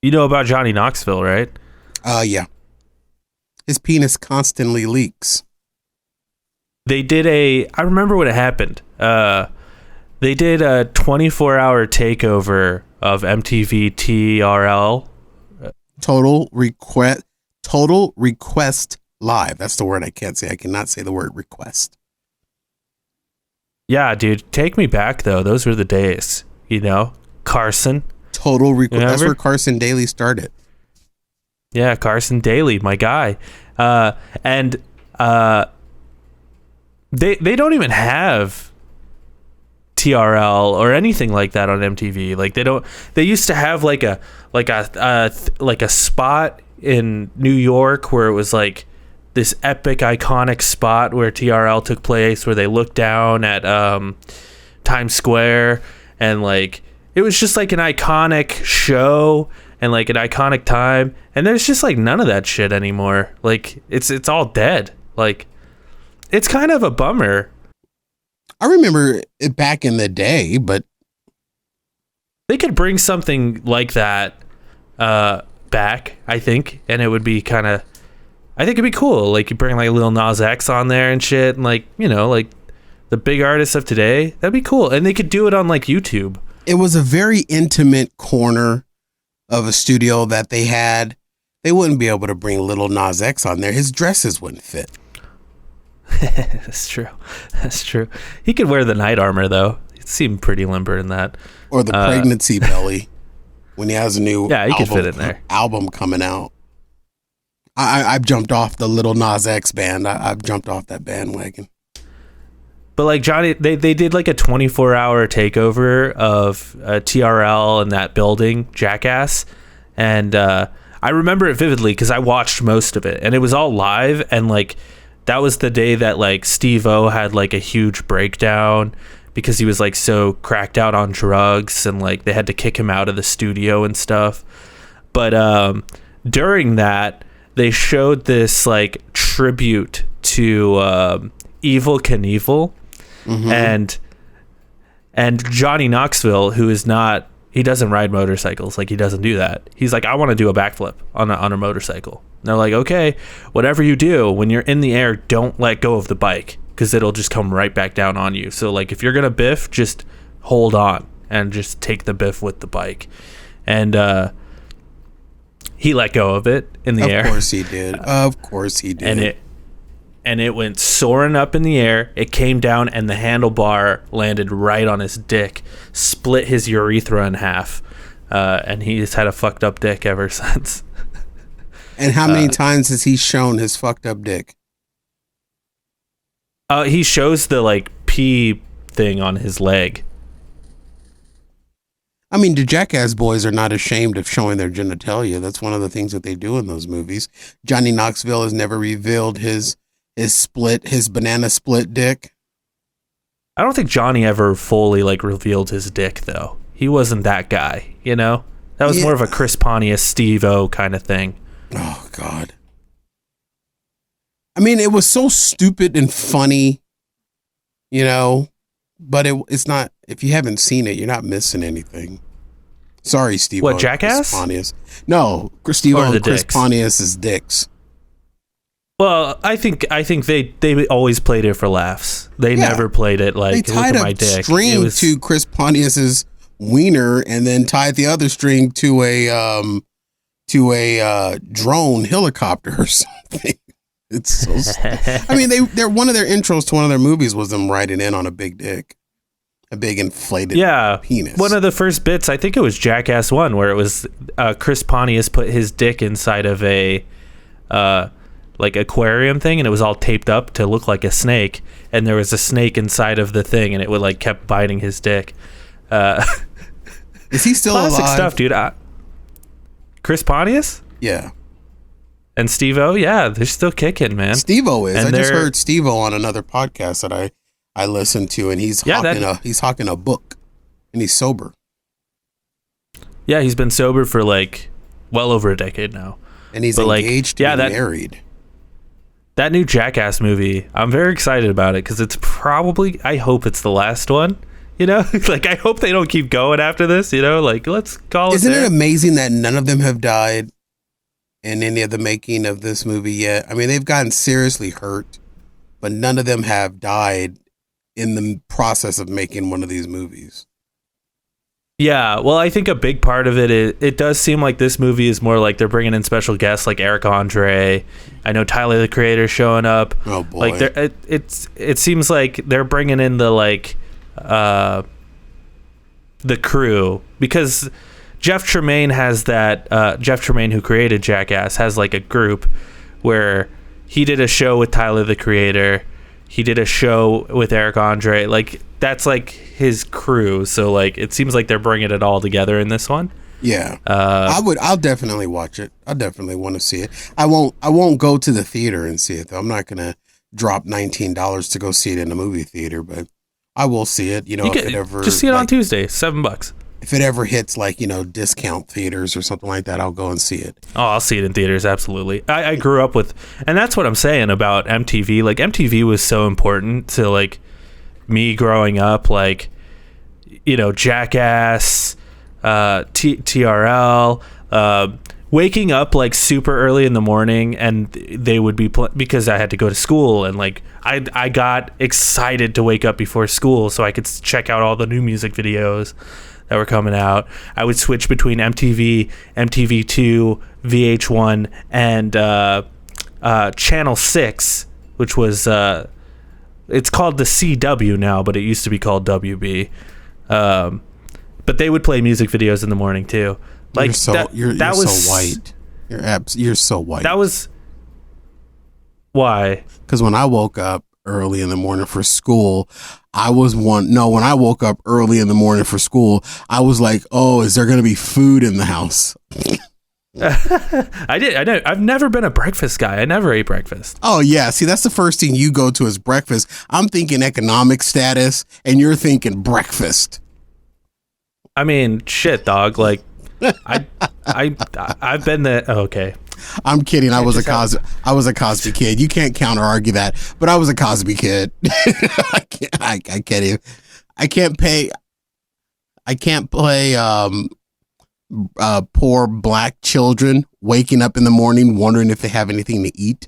You know about Johnny Knoxville, right? Yeah. His penis constantly leaks. They did I remember what happened. They did a 24-hour takeover of MTV TRL. Total Request Live. That's the word I can't say. I cannot say the word request. Yeah, dude. Take me back, though. Those were the days. Carson. Total Request. That's where Carson Daly started. Yeah, Carson Daly, my guy. And they don't even have TRL or anything like that on MTV. Like they used to have like a spot in New York where it was like this epic iconic spot where TRL took place, where they looked down at Times Square, and like it was just like an iconic show and like an iconic time, and there's just like none of that shit anymore. Like it's all dead. Like it's kind of a bummer. I remember it back in the day, but they could bring something like that back, I think, and it would be kind of, I think it'd be cool. Like you bring like Lil Nas X on there and shit, and like, like the big artists of today, that'd be cool. And they could do it on like YouTube. It was a very intimate corner of a studio that they had. They wouldn't be able to bring Lil Nas X on there. His dresses wouldn't fit. That's true. He could wear the night armor though. It seemed pretty limber in that. Or the pregnancy belly when he has a new he could fit in there. Album coming out. I've jumped off the Lil Nas X band. I've jumped off that bandwagon. But like Johnny, they did like a 24-hour takeover of TRL in that building, Jackass, and I remember it vividly because I watched most of it, and it was all live, and like that was the day that like Steve-O had like a huge breakdown because he was like so cracked out on drugs, and like they had to kick him out of the studio and stuff. But during that, they showed this like tribute to Evel Knievel. Mm-hmm. And Johnny Knoxville, who is not, he doesn't ride motorcycles. Like he doesn't do that. He's like, I want to do a backflip on a motorcycle. And they're like, okay, whatever you do, when you're in the air, don't let go of the bike because it'll just come right back down on you. So like if you're going to biff, just hold on and just take the biff with the bike. And he let go of it in the air. Of course he did. Of course he did. And it went soaring up in the air. It came down, and the handlebar landed right on his dick, split his urethra in half, and he's had a fucked up dick ever since. And how many times has he shown his fucked up dick? He shows the like pee thing on his leg. I mean, the Jackass boys are not ashamed of showing their genitalia. That's one of the things that they do in those movies. Johnny Knoxville has never revealed his banana split dick. I don't think Johnny ever fully like revealed his dick though. He wasn't that guy, That was more of a Chris Pontius, Steve-O kind of thing. Oh God. I mean, it was so stupid and funny, but it's not, if you haven't seen it, you're not missing anything. Sorry, Steve-O. What, Jackass? Chris Pontius. No, Steve-O and Chris Pontius' dicks. Well, I think they always played it for laughs. They never played it like, they tied look at my dick. a string to Chris Pontius's wiener and then tied the other string to a drone helicopter or something. It's so. I mean, they're one of their intros to one of their movies was them riding in on a big dick, a big inflated penis. One of the first bits, I think it was Jackass 1, where it was Chris Pontius put his dick inside of a like aquarium thing, and it was all taped up to look like a snake, and there was a snake inside of the thing, and it would like kept biting his dick. Is he still classic alive? stuff, dude? Chris Pontius? Yeah. And Steve-O? Yeah, they're still kicking, man. Steve-O is. I just heard Steve-O on another podcast that I listened to, and he's hawking a book, and he's sober. Yeah, he's been sober for like well over a decade now. And he's engaged and married. That new Jackass movie, I'm very excited about it because it's probably, I hope it's the last one, You know, like I hope they don't keep going after this. You know, like let's call it. Isn't it amazing that none of them have died in any of the making of this movie yet? I mean, they've gotten seriously hurt, but none of them have died in the process of making one of these movies. Yeah, well, I think a big part of it does seem like this movie is more like they're bringing in special guests like Eric Andre. I know Tyler the Creator showing up. Oh boy! Like it seems like they're bringing in the crew, because Jeff Tremaine has that. Jeff Tremaine, who created Jackass, has like a group where he did a show with Tyler the Creator. He did a show with Eric Andre. Like that's like his crew. So like it seems like they're bringing it all together in this one. Yeah, I'll definitely watch it. I definitely want to see it. I won't go to the theater and see it though. I'm not gonna drop $19 to go see it in a movie theater, but I will see it. You know, if it ever just see it on Tuesday, $7. If it ever hits like, you know, discount theaters or something like that, I'll go and see it. Oh, I'll see it in theaters. Absolutely. I grew up with, and that's what I'm saying about MTV. Like MTV was so important to like me growing up, like, you know, Jackass, TRL, waking up like super early in the morning, and they would be because I had to go to school, and like I got excited to wake up before school so I could check out all the new music videos that were coming out. I would switch between MTV, MTV2, VH1, and Channel 6, which was it's called the CW now, but it used to be called WB. But they would play music videos in the morning too. Like you're so white. You're so white. That was why. Because when I woke up early in the morning for school, when I woke up early in the morning for school, I was like, oh, is there going to be food in the house? I've never been a breakfast guy. I never ate breakfast. Oh yeah. See, that's the first thing you go to is breakfast. I'm thinking economic status and you're thinking breakfast. I mean, shit, dog. Like I've been there. Oh, okay. I'm kidding. I was a Cosby kid. You can't counter argue that, but I was a Cosby kid. I can't even. I can't play poor black children waking up in the morning wondering if they have anything to eat.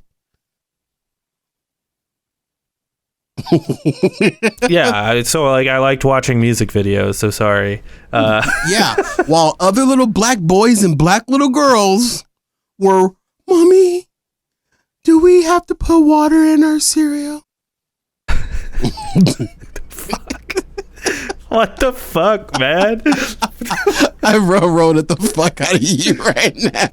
Yeah, so like I liked watching music videos, so sorry. Yeah, while other little black boys and black little girls were, Mommy, do we have to put water in our cereal? What the fuck, man? I wrote it the fuck out of you right now.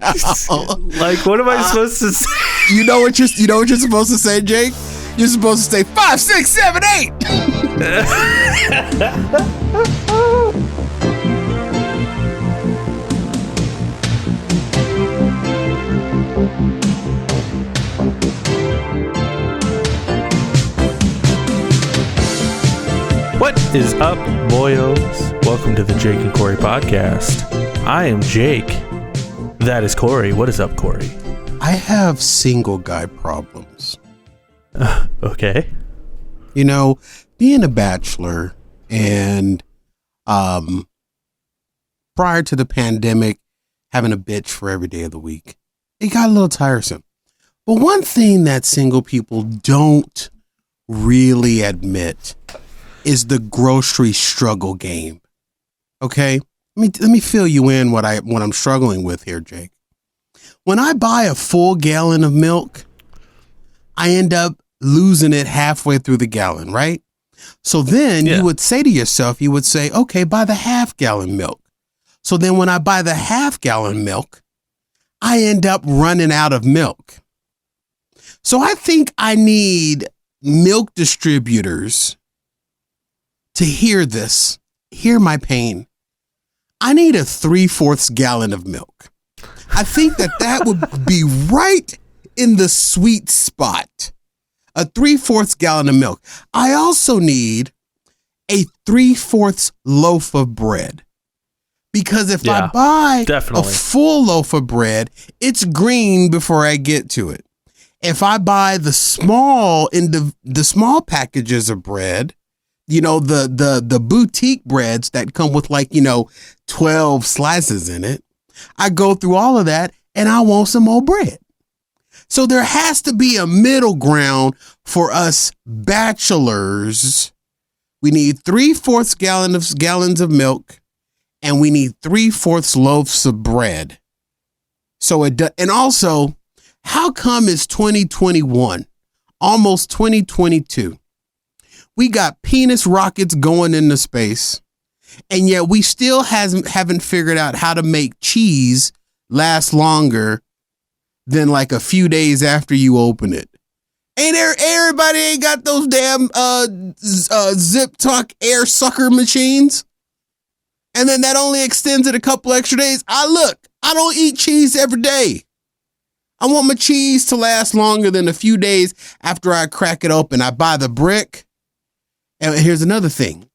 Like, what am I supposed to say? You know what you're supposed to say, Jake? You're supposed to say 5, 6, 7, 8. What is up, boyos? Welcome to the Jake and Cory Podcast. I am Jake. That is Cory. What is up, Cory? I have single guy problems. Okay. You know, being a bachelor and prior to the pandemic, having a bitch for every day of the week, it got a little tiresome. But one thing that single people don't really admit is the grocery struggle game. Okay? Let me fill you in what I'm struggling with here, Jake. When I buy a full gallon of milk, I end up losing it halfway through the gallon, right? So then you would say to yourself, okay, buy the half gallon milk. So then when I buy the half gallon milk, I end up running out of milk. So I think I need milk distributors to hear my pain. I need a 3/4 gallon of milk. I think that would be right in the sweet spot. A 3/4 gallon of milk. I also need a 3/4 loaf of bread. Because if I buy a full loaf of bread, it's green before I get to it. If I buy the small packages of bread, the boutique breads that come with 12 slices in it. I go through all of that and I want some more bread. So there has to be a middle ground for us bachelors. We need 3/4 gallons of milk, and we need 3/4 loaves of bread. So and also, how come it's 2021, almost 2022? We got penis rockets going into space, and yet we still haven't figured out how to make cheese last longer than like a few days after you open it. Everybody ain't got those damn zip tuck air sucker machines. And then that only extends it a couple extra days. I don't eat cheese every day. I want my cheese to last longer than a few days after I crack it open. I buy the brick. And here's another thing.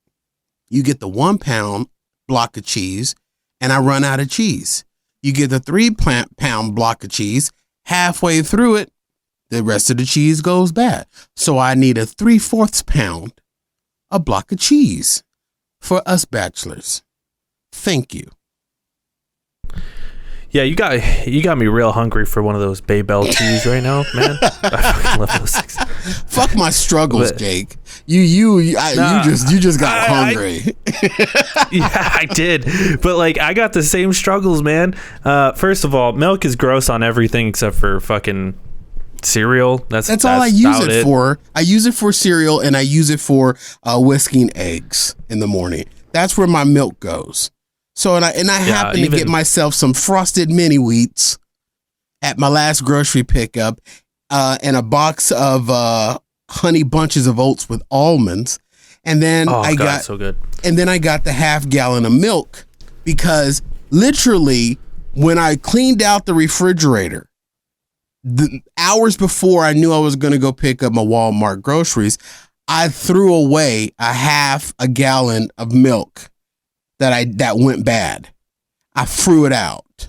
You get the 1 pound block of cheese and I run out of cheese. You get the 3-pound block of cheese. Halfway through it, the rest of the cheese goes bad. So I need a 3/4 pound, a block of cheese for us bachelors. Thank you. Yeah, you got me real hungry for one of those Baybell teas right now, man. I fucking love those things. Fuck my struggles, Jake. You just got hungry. Yeah, I did. But I got the same struggles, man. First of all, milk is gross on everything except for fucking cereal. That's all I use it for. I use it for cereal and I use it for whisking eggs in the morning. That's where my milk goes. So I happen to get myself some frosted mini wheats at my last grocery pickup, and a box of honey bunches of oats with almonds, and then so good. And then I got the 1/2 gallon of milk because literally when I cleaned out the refrigerator, the hours before I knew I was going to go pick up my Walmart groceries, I threw away a 1/2 gallon of milk that went bad. I threw it out.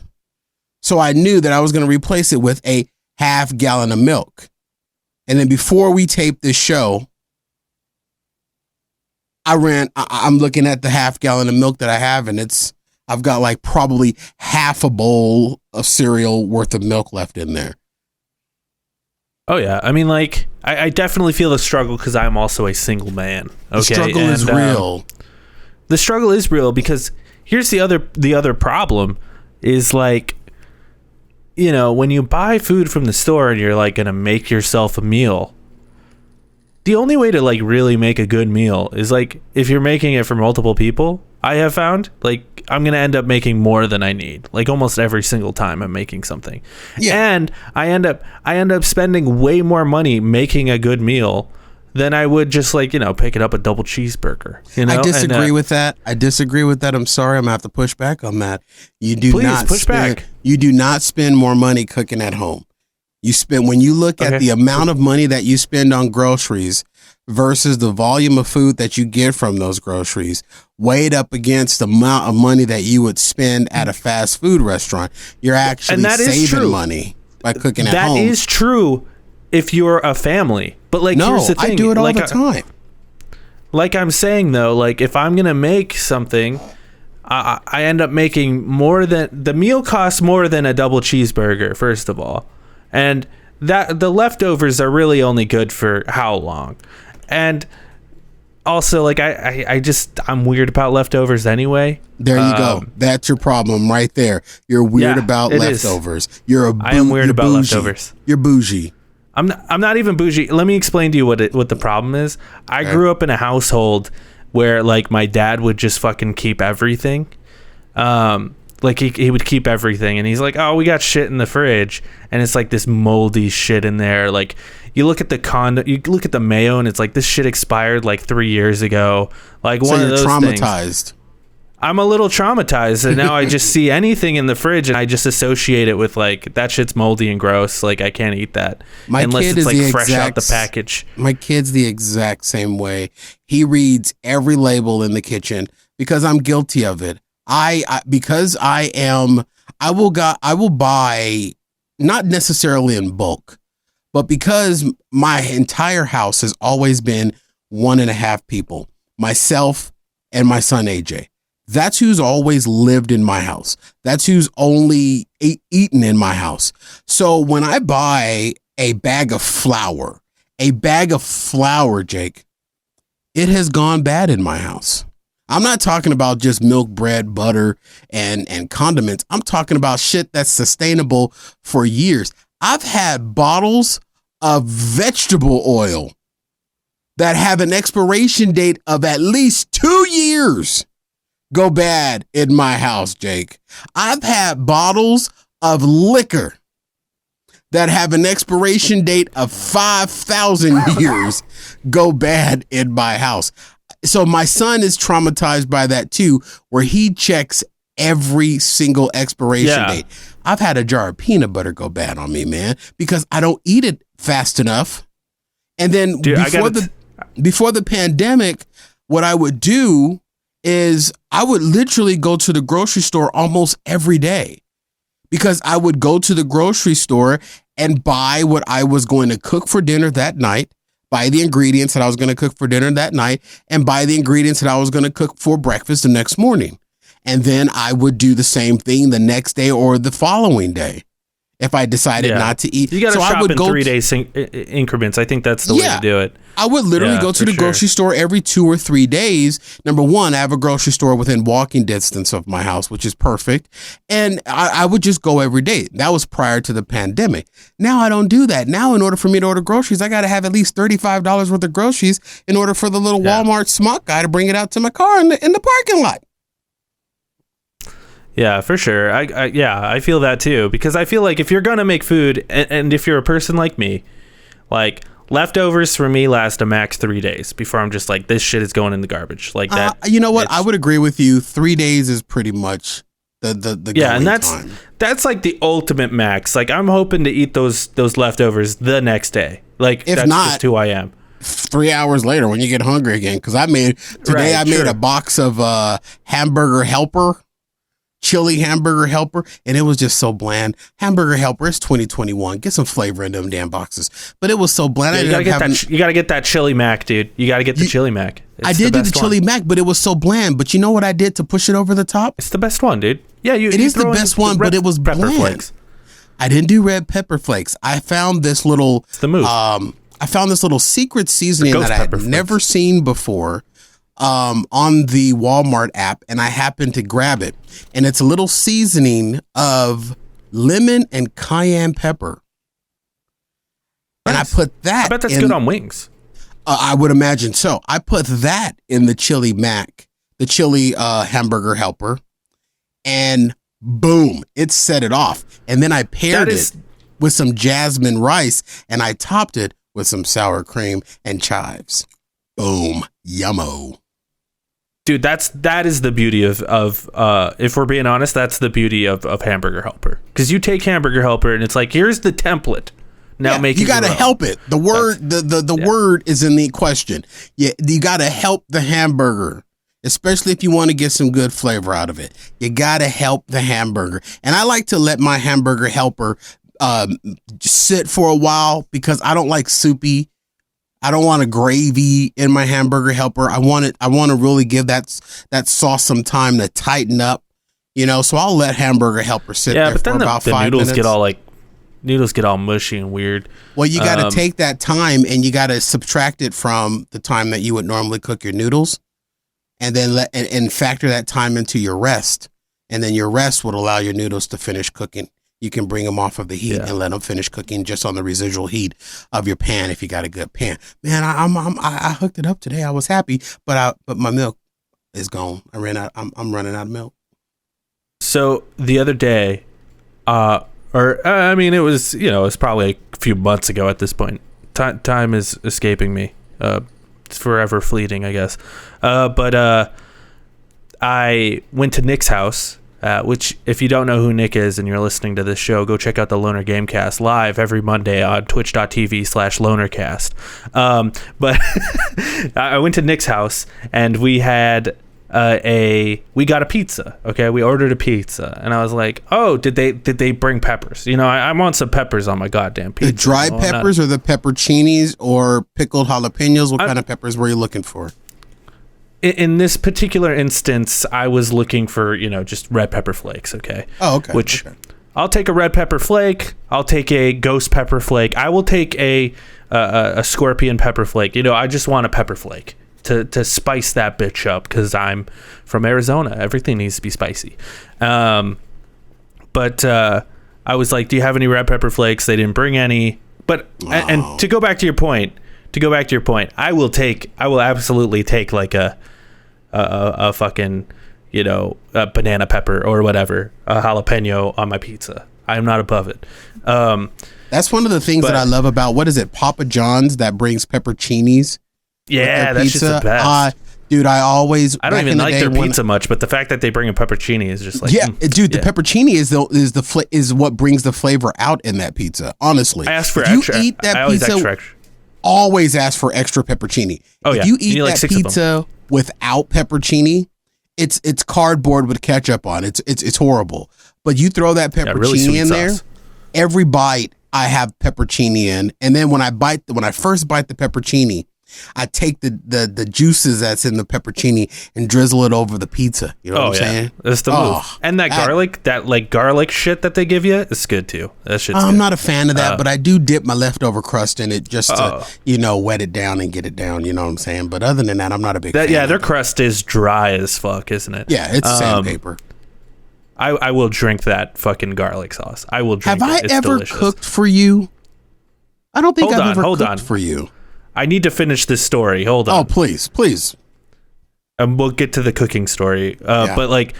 So I knew that I was going to replace it with a 1/2 gallon of milk. And then before we taped this show, I'm looking at the 1/2 gallon of milk that I have, and I've got probably half a bowl of cereal worth of milk left in there. Oh yeah. I mean, I definitely feel the struggle because I'm also a single man. Okay. The struggle is real. The struggle is real because here's the other problem is when you buy food from the store and you're going to make yourself a meal, the only way to really make a good meal is if you're making it for multiple people. I have found I'm going to end up making more than I need, almost every single time I'm making something. Yeah. And I end up spending way more money making a good meal than I would just picking up a double cheeseburger. I disagree with that. I'm sorry. I'm gonna have to push back on that. You do not spend more money cooking at home. When you look at the amount of money that you spend on groceries versus the volume of food that you get from those groceries, weighed up against the amount of money that you would spend at a fast food restaurant, you're actually saving money by cooking at home. That is true if you're a family. But here's the thing. I do it all the time. I'm saying though, if I'm going to make something, I end up making more than the meal costs more than a double cheeseburger, first of all. And that the leftovers are really only good for how long? And also I'm weird about leftovers anyway. There you go. That's your problem right there. You're weird about leftovers. I am weird about leftovers. You're bougie. I'm not even bougie. Let me explain to you what the problem is. I grew up in a household where my dad would just fucking keep everything. He would keep everything, and he's like, "Oh, we got shit in the fridge," and it's this moldy shit in there. You look at you look at the mayo, and it's this shit expired 3 years ago. So one of those traumatized. Things. I'm a little traumatized, and now I just see anything in the fridge and I just associate it with that shit's moldy and gross. I can't eat that unless it's fresh out the package. My kid's the exact same way. He reads every label in the kitchen because I'm guilty of it. I will buy, not necessarily in bulk, but because my entire house has always been 1.5 people. myself, and my son AJ. That's who's always lived in my house. That's who's only eaten in my house. So when I buy a bag of flour, Jake, it has gone bad in my house. I'm not talking about just milk, bread, butter, and condiments. I'm talking about shit that's sustainable for years. I've had bottles of vegetable oil that have an expiration date of at least 2 years go bad in my house, Jake. I've had bottles of liquor that have an expiration date of 5,000 years go bad in my house. So my son is traumatized by that too, where he checks every single expiration date. I've had a jar of peanut butter go bad on me, man, because I don't eat it fast enough. And then before the pandemic, what I would do is I would literally go to the grocery store almost every day, because I would go to the grocery store and buy what I was going to cook for dinner that night, buy the ingredients that I was going to cook for dinner that night, and buy the ingredients that I was going to cook for breakfast the next morning. And then I would do the same thing the next day or the following day if I decided not to eat. You got to shop in 3 day increments. I think that's the way to do it. I would literally go to the grocery store every 2 or 3 days. Number one, I have a grocery store within walking distance of my house, which is perfect. And I would just go every day. That was prior to the pandemic. Now I don't do that. Now, in order for me to order groceries, I got to have at least $35 worth of groceries in order for the little Walmart smock guy to bring it out to my car in the parking lot. Yeah, for sure. I feel that too, because I feel like if you're going to make food, and if you're a person like me, like leftovers for me last a max 3 days before I'm just like, this shit is going in the garbage. Like that. You know what? I would agree with you. 3 days is pretty much the and time. That's like the ultimate max. Like I'm hoping to eat those leftovers the next day. Like if that's not, just who I am. 3 hours later when you get hungry again, because I made a box of Hamburger Helper. Chili Hamburger Helper, and it was just so bland. Hamburger Helper, it's 2021. Get some flavor in them damn boxes. But it was so bland. You gotta get that chili mac, dude. You gotta get the chili mac. I did do the chili mac, but it was so bland. But you know what I did to push it over the top? It's the best one, dude. Yeah, it is the best one, but it was bland. Flakes. I didn't do red pepper flakes. I found this little. It's the move. I found this little secret seasoning that I had never seen before. On the Walmart app, and I happened to grab it, and it's a little seasoning of lemon and cayenne pepper. Nice. And I put that. I bet that's good on wings. I would imagine so. I put that in the chili mac, the chili Hamburger Helper, and boom, it set it off. And then I paired it with some jasmine rice, and I topped it with some sour cream and chives. Boom, yummo. Dude, that is the beauty of if we're being honest, that's the beauty of Hamburger Helper. Because you take Hamburger Helper and it's like, here's the template. Now make it. You gotta help it. The word the word is in the question. Yeah, you gotta help the hamburger, especially if you want to get some good flavor out of it. You gotta help the hamburger. And I like to let my Hamburger Helper sit for a while, because I don't like soupy. I don't want a gravy in my Hamburger Helper. I want to really give that sauce some time to tighten up, so I'll let Hamburger Helper sit there for about 5 minutes. Noodles get all mushy and weird. Well, you got to take that time and you got to subtract it from the time that you would normally cook your noodles, and then and factor that time into your rest. And then your rest would allow your noodles to finish cooking. You can bring them off of the heat and let them finish cooking just on the residual heat of your pan if you got a good pan. Man, I hooked it up today. I was happy, but my milk is gone. I'm running out of milk. So the other day, it was it's probably a few months ago at this point. Time is escaping me. It's forever fleeting, I guess. But I went to Nick's house. Which, if you don't know who Nick is and you're listening to this show, go check out the Loner Gamecast live every Monday on twitch.tv/lonercast. But I went to Nick's house and we had we got a pizza. Okay, we ordered a pizza, and I was like, "Oh, did they bring peppers? I want some peppers on my goddamn pizza." The dry peppers or the peppercinis or pickled jalapenos? What kind of peppers were you looking for? in this particular instance, I was looking for, just red pepper flakes. Okay. Oh, okay. Which okay. I'll take a red pepper flake. I'll take a ghost pepper flake. I will take a scorpion pepper flake. I just want a pepper flake to spice that bitch up because I'm from Arizona. Everything needs to be spicy. But I was like, do you have any red pepper flakes? They didn't bring any. But and to go back to your point, I will absolutely take like a fucking, a banana pepper or whatever, a jalapeno on my pizza. I'm not above it. That's one of the things that I love about, what is it, Papa John's that brings peppercinis? Yeah, that's just the best. Dude, I don't even like their pizza much, but the fact that they bring a peppercini is just like, dude, the peppercini is what brings the flavor out in that pizza. Honestly, I ask for if extra. You eat that always pizza, extra. Always ask for extra peppercini. If you eat that pizza without peppercini, it's cardboard with ketchup on. It's horrible. But you throw that peppercini really in there, every bite I have peppercini in, and then when I first bite the peppercini, I take the juices that's in the peppercini and drizzle it over the pizza. You know what I'm saying? That's the move. And that garlic shit that they give you is good too. That shit's I'm good. not a fan of that, but I do dip my leftover crust in it just to, wet it down and get it down. You know what I'm saying? But other than that, I'm not a big fan. Yeah, their crust is dry as fuck, isn't it? Yeah, it's sandpaper. I will drink that fucking garlic sauce. I will drink it. Have I It's ever delicious. cooked for you? I don't think I've ever cooked for you. I need to finish this story. Hold on. Oh, please. We'll get to the cooking story. But like,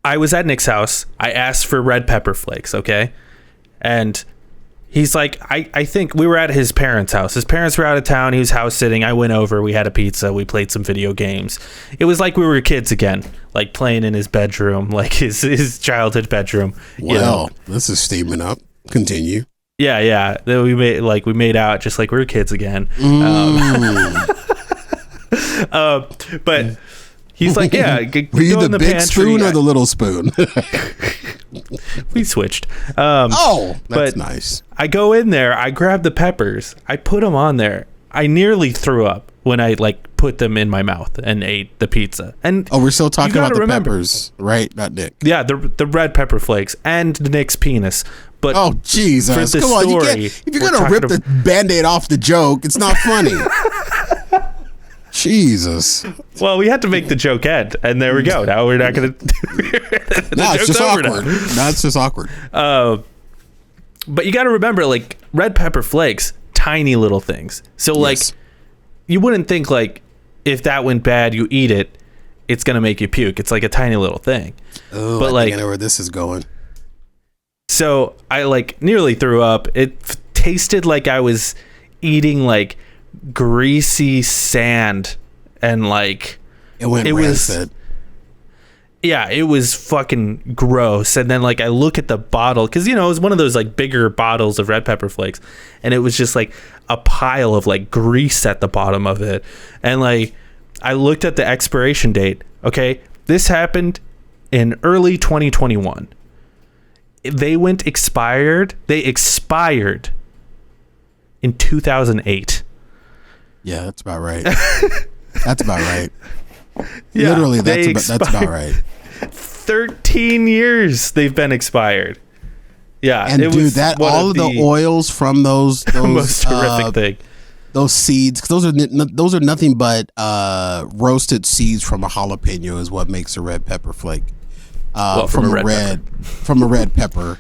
I was at Nick's house. I asked for red pepper flakes. Okay. And he's like, I think we were at his parents' house. His parents were out of town. He was house sitting. I went over. We had a pizza. We played some video games. It was like we were kids again, like playing in his bedroom, like his childhood bedroom. Well, this is steaming up. Continue. Yeah. Then we made out just like we were kids again. But he's like, yeah. Were you the big spoon or the little spoon? We switched. That's nice. I go in there. I grab the peppers. I put them on there. I nearly threw up when I put them in my mouth and ate the pizza. And we're still talking about the peppers, right? Not Nick. Yeah, the red pepper flakes and Nick's penis. But Jesus, come on! If you're gonna rip the Band-Aid off the joke, it's not funny. Jesus. Well, we had to make the joke end, and there we go. Now we're not gonna. No, it's just awkward. No, it's just awkward. But you got to remember, red pepper flakes, tiny little things. So you wouldn't think if that went bad, you eat it, it's gonna make you puke. It's like a tiny little thing. Oh, but I think I know where this is going. So I nearly threw up. It tasted like I was eating greasy sand and it went rancid. Yeah, it was fucking gross. And then I look at the bottle because it was one of those bigger bottles of red pepper flakes, and it was just a pile of grease at the bottom of it. And I looked at the expiration date. Okay, this happened in early 2021. They expired in 2008. Yeah, that's about right. That's about right. Yeah, literally, that's about right. 13 years they've been expired. Yeah, and all of the oils from those most horrific thing. Those seeds, those are nothing but roasted seeds from a jalapeno is what makes a red pepper flake. From a red pepper,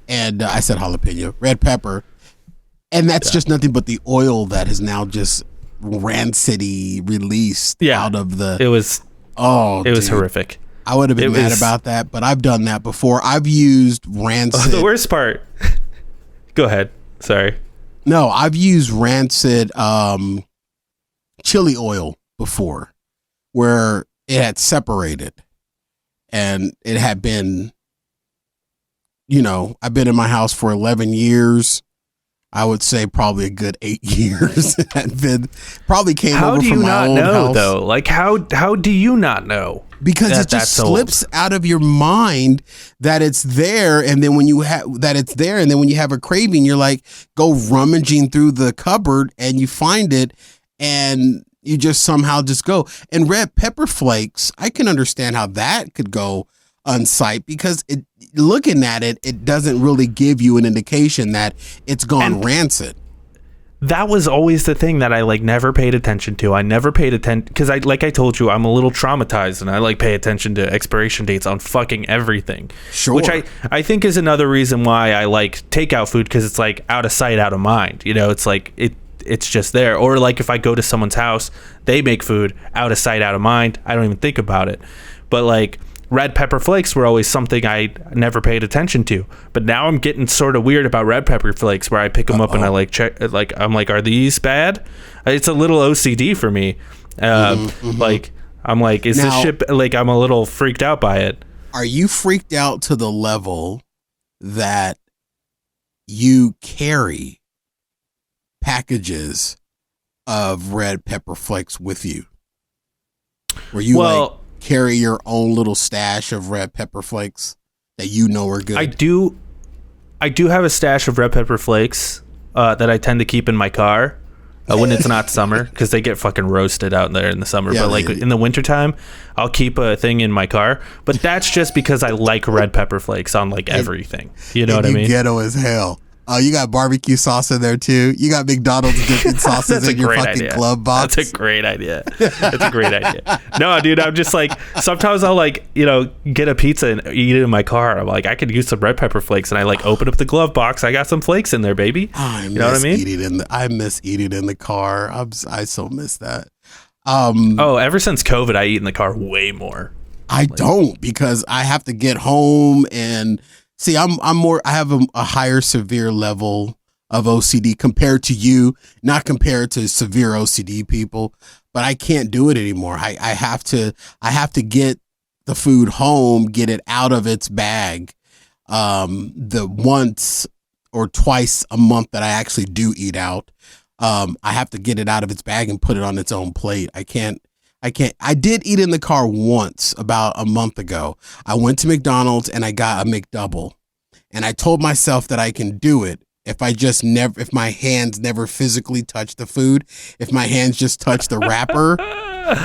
and I said jalapeno, red pepper, and that's just nothing but the oil that is now just rancidy released out of the. It was horrific. I would have been mad about that, but I've done that before. I've used rancid. The worst part. Go ahead. Sorry. No, I've used rancid chili oil before, where it had separated. And it had been, I've been in my house for 11 years. I would say probably a good 8 years. Probably came over from my old house. How do you not know, though? How do you not know? Because it just slips out of your mind that it's there, and then when you have a craving, you're go rummaging through the cupboard and you find it, and You just somehow just go. And red pepper flakes, I can understand how that could go unsight because looking at it, it doesn't really give you an indication that it's gone rancid. That was always the thing that I like never paid attention to. I never paid attention because I told you, I'm a little traumatized and I like pay attention to expiration dates on fucking everything. Sure. Which I think is another reason why I like takeout food, because it's like out of sight, out of mind. You know, it's like it's just there. Or like if I go to someone's house, they make food, out of sight, out of mind. I don't even think about it. But like red pepper flakes were always something I never paid attention to, but now I'm getting sort of weird about red pepper flakes, where I pick them up and I like check, like I'm like, are these bad? It's a little OCD for me. Like I'm like, is this shit, like I'm a little freaked out by it. Are you freaked out to the level that you carry packages of red pepper flakes with you? Where you carry your own little stash of red pepper flakes that you know are good? I do have a stash of red pepper flakes that I tend to keep in my car when it's not summer, because they get fucking roasted out there in the summer. But like in the wintertime, I'll keep a thing in my car. But that's just because I like red pepper flakes on like everything. You know what I mean? Ghetto as hell. Oh, you got barbecue sauce in there too. You got McDonald's dipping sauces in your fucking glove box. That's a great idea. That's a great idea. No, dude, I'm just like, sometimes I'll like, you know, get a pizza and eat it in my car. I'm like, I could use some red pepper flakes, and I like open up the glove box. I got some flakes in there, baby. You know what I mean? I miss eating in the car. I so miss that. Ever since COVID, I eat in the car way more. I don't, because I have to get home and see, I have a higher severe level of OCD compared to you, not compared to severe OCD people, but I can't do it anymore. I have to get the food home, get it out of its bag. The once or twice a month that I actually do eat out, I have to get it out of its bag and put it on its own plate. I can't. I did eat in the car once about a month ago. I went to McDonald's and I got a McDouble, and I told myself that I can do it if if my hands never physically touch the food, if my hands just touch the wrapper.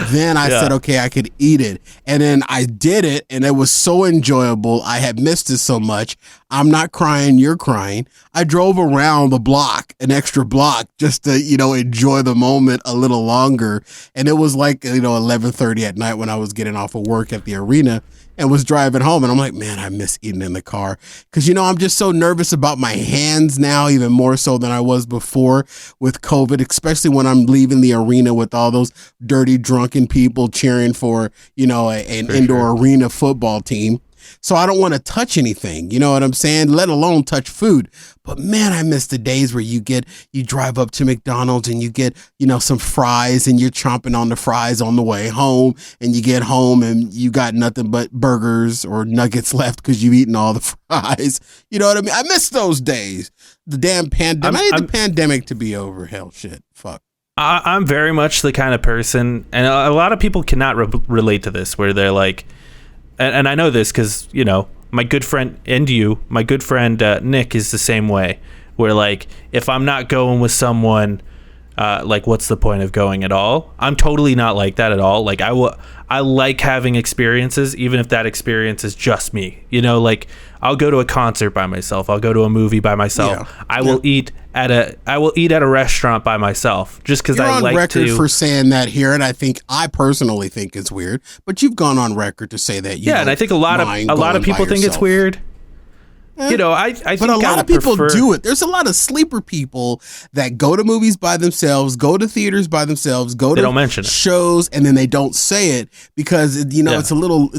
Then I said, okay, I could eat it. And then I did it, and it was so enjoyable. I had missed it so much. I'm not crying. You're crying. I drove around the block, an extra block, just to, enjoy the moment a little longer. And it was like, 11:30 at night when I was getting off of work at the arena and was driving home. And I'm like, man, I miss eating in the car. Because, I'm just so nervous about my hands now, even more so than I was before with COVID, especially when I'm leaving the arena with all those dirty, drunken people cheering for, an indoor arena football team. So I don't want to touch anything, you know what I'm saying? Let alone touch food. But man, I miss the days where you drive up to McDonald's and you get, some fries, and you're chomping on the fries on the way home, and you get home and you got nothing but burgers or nuggets left because you've eaten all the fries. You know what I mean? I miss those days. The damn pandemic. I need the pandemic to be over. Hell, shit. Fuck. I'm very much the kind of person, and a lot of people cannot relate to this, where they're like, and I know this because, my good friend Nick is the same way, where like, if I'm not going with someone, like, what's the point of going at all? I'm totally not like that at all. Like, I like having experiences, even if that experience is just me. Like, I'll go to a concert by myself. I'll go to a movie by myself. Yeah. I will eat at a restaurant by myself, just because I like to. You're on record for saying that here, and I personally think it's weird. But you've gone on record to say that. And I think a lot of people think it's weird. I think but a lot of people do it. There's a lot of sleeper people that go to movies by themselves, go to theaters by themselves, go to don't mention it. Shows, and then they don't say it because it's a little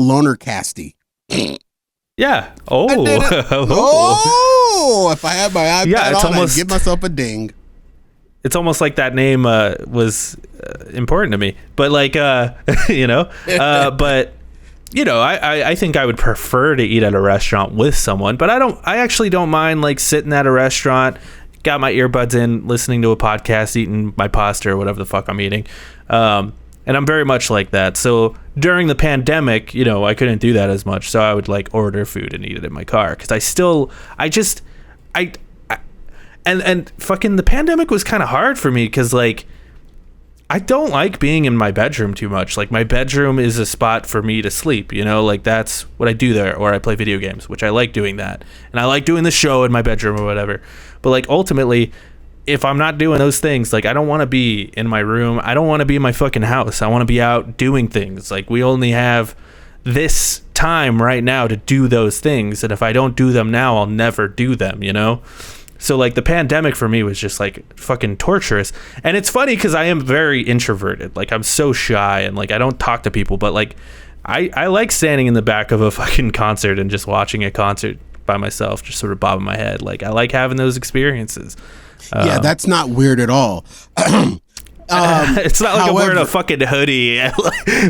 loner casty. Yeah. If I had my iPad on, I'd give myself a ding. It's almost like that name was important to me, but like but. I think I would prefer to eat at a restaurant with someone, but I actually don't mind like sitting at a restaurant, got my earbuds in, listening to a podcast, eating my pasta or whatever the fuck I'm eating. And I'm very much like that. So during the pandemic, I couldn't do that as much. So I would like order food and eat it in my car. Cause And fucking the pandemic was kind of hard for me because like I don't like being in my bedroom too much. Like my bedroom is a spot for me to sleep, you know, like that's what I do there, or I play video games, which I like doing that. And I like doing the show in my bedroom or whatever. But like ultimately, if I'm not doing those things, like I don't want to be in my room. I don't want to be in my fucking house. I want to be out doing things. Like we only have this time right now to do those things. And if I don't do them now, I'll never do them, you know? So like the pandemic for me was just like fucking torturous. And it's funny because I am very introverted. Like I'm so shy and like I don't talk to people, but like I like standing in the back of a fucking concert and just watching a concert by myself, just sort of bobbing my head. Like I like having those experiences. Yeah, that's not weird at all. It's not like I'm wearing a fucking hoodie.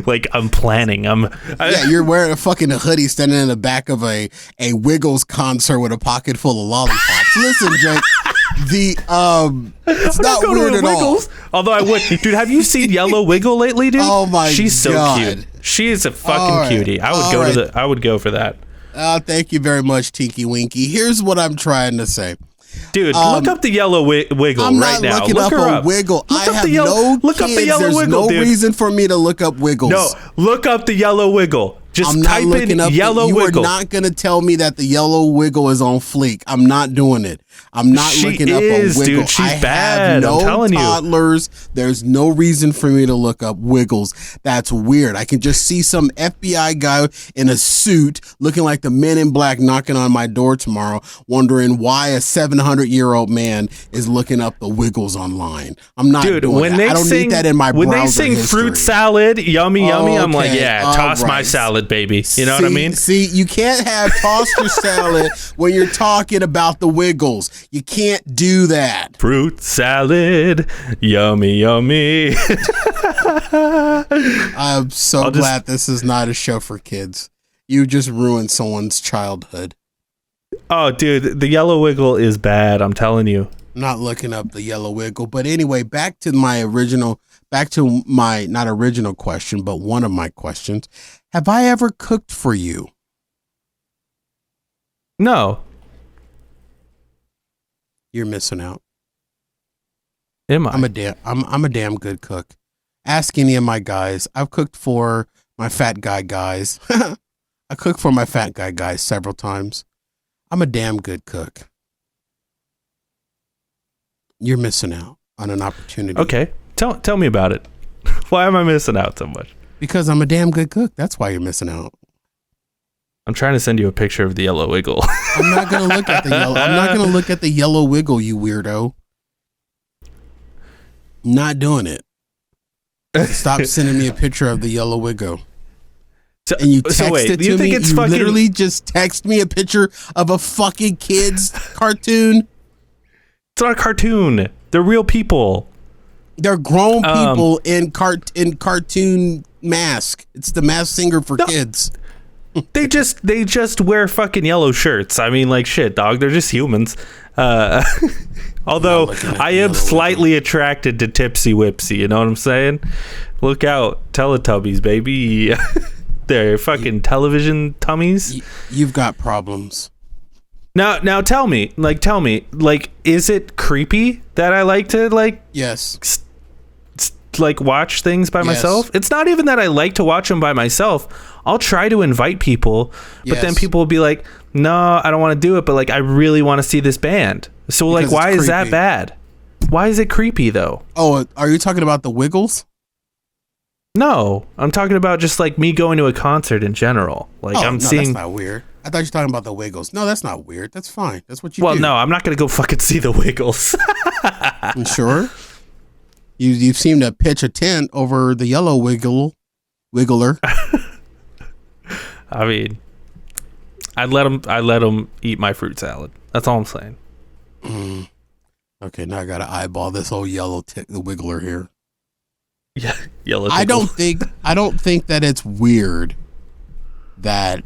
Like I'm planning. Yeah, you're wearing a fucking hoodie standing in the back of a Wiggles concert with a pocket full of lollipops. Listen, Jake, it's not weird at all. Although I would, dude. Have you seen Yellow Wiggle lately, dude? Oh my god, she's so cute. She is a fucking cutie. I would go for that. Thank you very much, Tinky Winky. Here's what I'm trying to say. Dude, look up the Yellow Wiggle right now. I'm not looking up a Wiggle. I have no kids. Look up the Yellow Wiggle, dude. There's no reason for me to look up Wiggles. No, look up the Yellow Wiggle. Just type in Yellow Wiggle. You are not going to tell me that the Yellow Wiggle is on fleek. I'm not doing it. I'm not looking up a Wiggle. Dude, she's bad. I'm telling you. Toddlers. There's no reason for me to look up Wiggles. That's weird. I can just see some FBI guy in a suit looking like the Men in Black knocking on my door tomorrow, wondering why a 700-year-old man is looking up the Wiggles online. I'm not doing that. I don't need that in my browser When they sing history. Fruit salad, yummy, I'm like, yeah, toss my salad, baby. You know what I mean? See, you can't have toss your salad when you're talking about the Wiggles. You can't do that. Fruit salad, yummy. I'm so glad this is not a show for kids. You just ruined someone's childhood. Oh, dude, the Yellow Wiggle is bad. I'm telling you. Not looking up the Yellow Wiggle. But anyway, back to my not original question, but one of my questions. Have I ever cooked for you? No. You're missing out. Am I? I'm a damn good cook. Ask any of my guys. I've cooked for my fat guys. I cooked for my fat guys several times. I'm a damn good cook. You're missing out on an opportunity. Okay. Tell me about it. Why am I missing out so much? Because I'm a damn good cook. That's why you're missing out. I'm trying to send you a picture of the Yellow Wiggle. I'm not going to look at the yellow. I'm not going to look at the Yellow Wiggle, you weirdo. Not doing it. Stop sending me a picture of the Yellow Wiggle. And you text it to me. You literally just text me a picture of a fucking kid's cartoon. It's not a cartoon. They're real people. They're grown people in cartoon mask. It's the Masked Singer for kids. They just wear fucking yellow shirts. I mean, like, shit, dog. They're just humans. Although I am slightly attracted to Tipsy Whipsy. You know what I'm saying? Look out, Teletubbies, baby. They're fucking television tummies. You've got problems. Now tell me, is it creepy that I like to, like... Yes. Like, watch things by myself? It's not even that I like to watch them by myself. I'll try to invite people, but then people will be like, no, I don't want to do it, but, like, I really want to see this band. So, because, like, why is that bad? Why is it creepy, though? Oh, are you talking about the Wiggles? No, I'm talking about just, like, me going to a concert in general. Like, that's not weird. I thought you were talking about the Wiggles. No, that's not weird. That's fine. That's what you do. Well, no, I'm not going to go fucking see the Wiggles. You sure? You seem to pitch a tent over the Yellow Wiggler. I mean, I'd let them eat my fruit salad. That's all I'm saying. Okay, now I gotta eyeball this whole the Wiggler here. Yeah, yellow. I don't think that it's weird that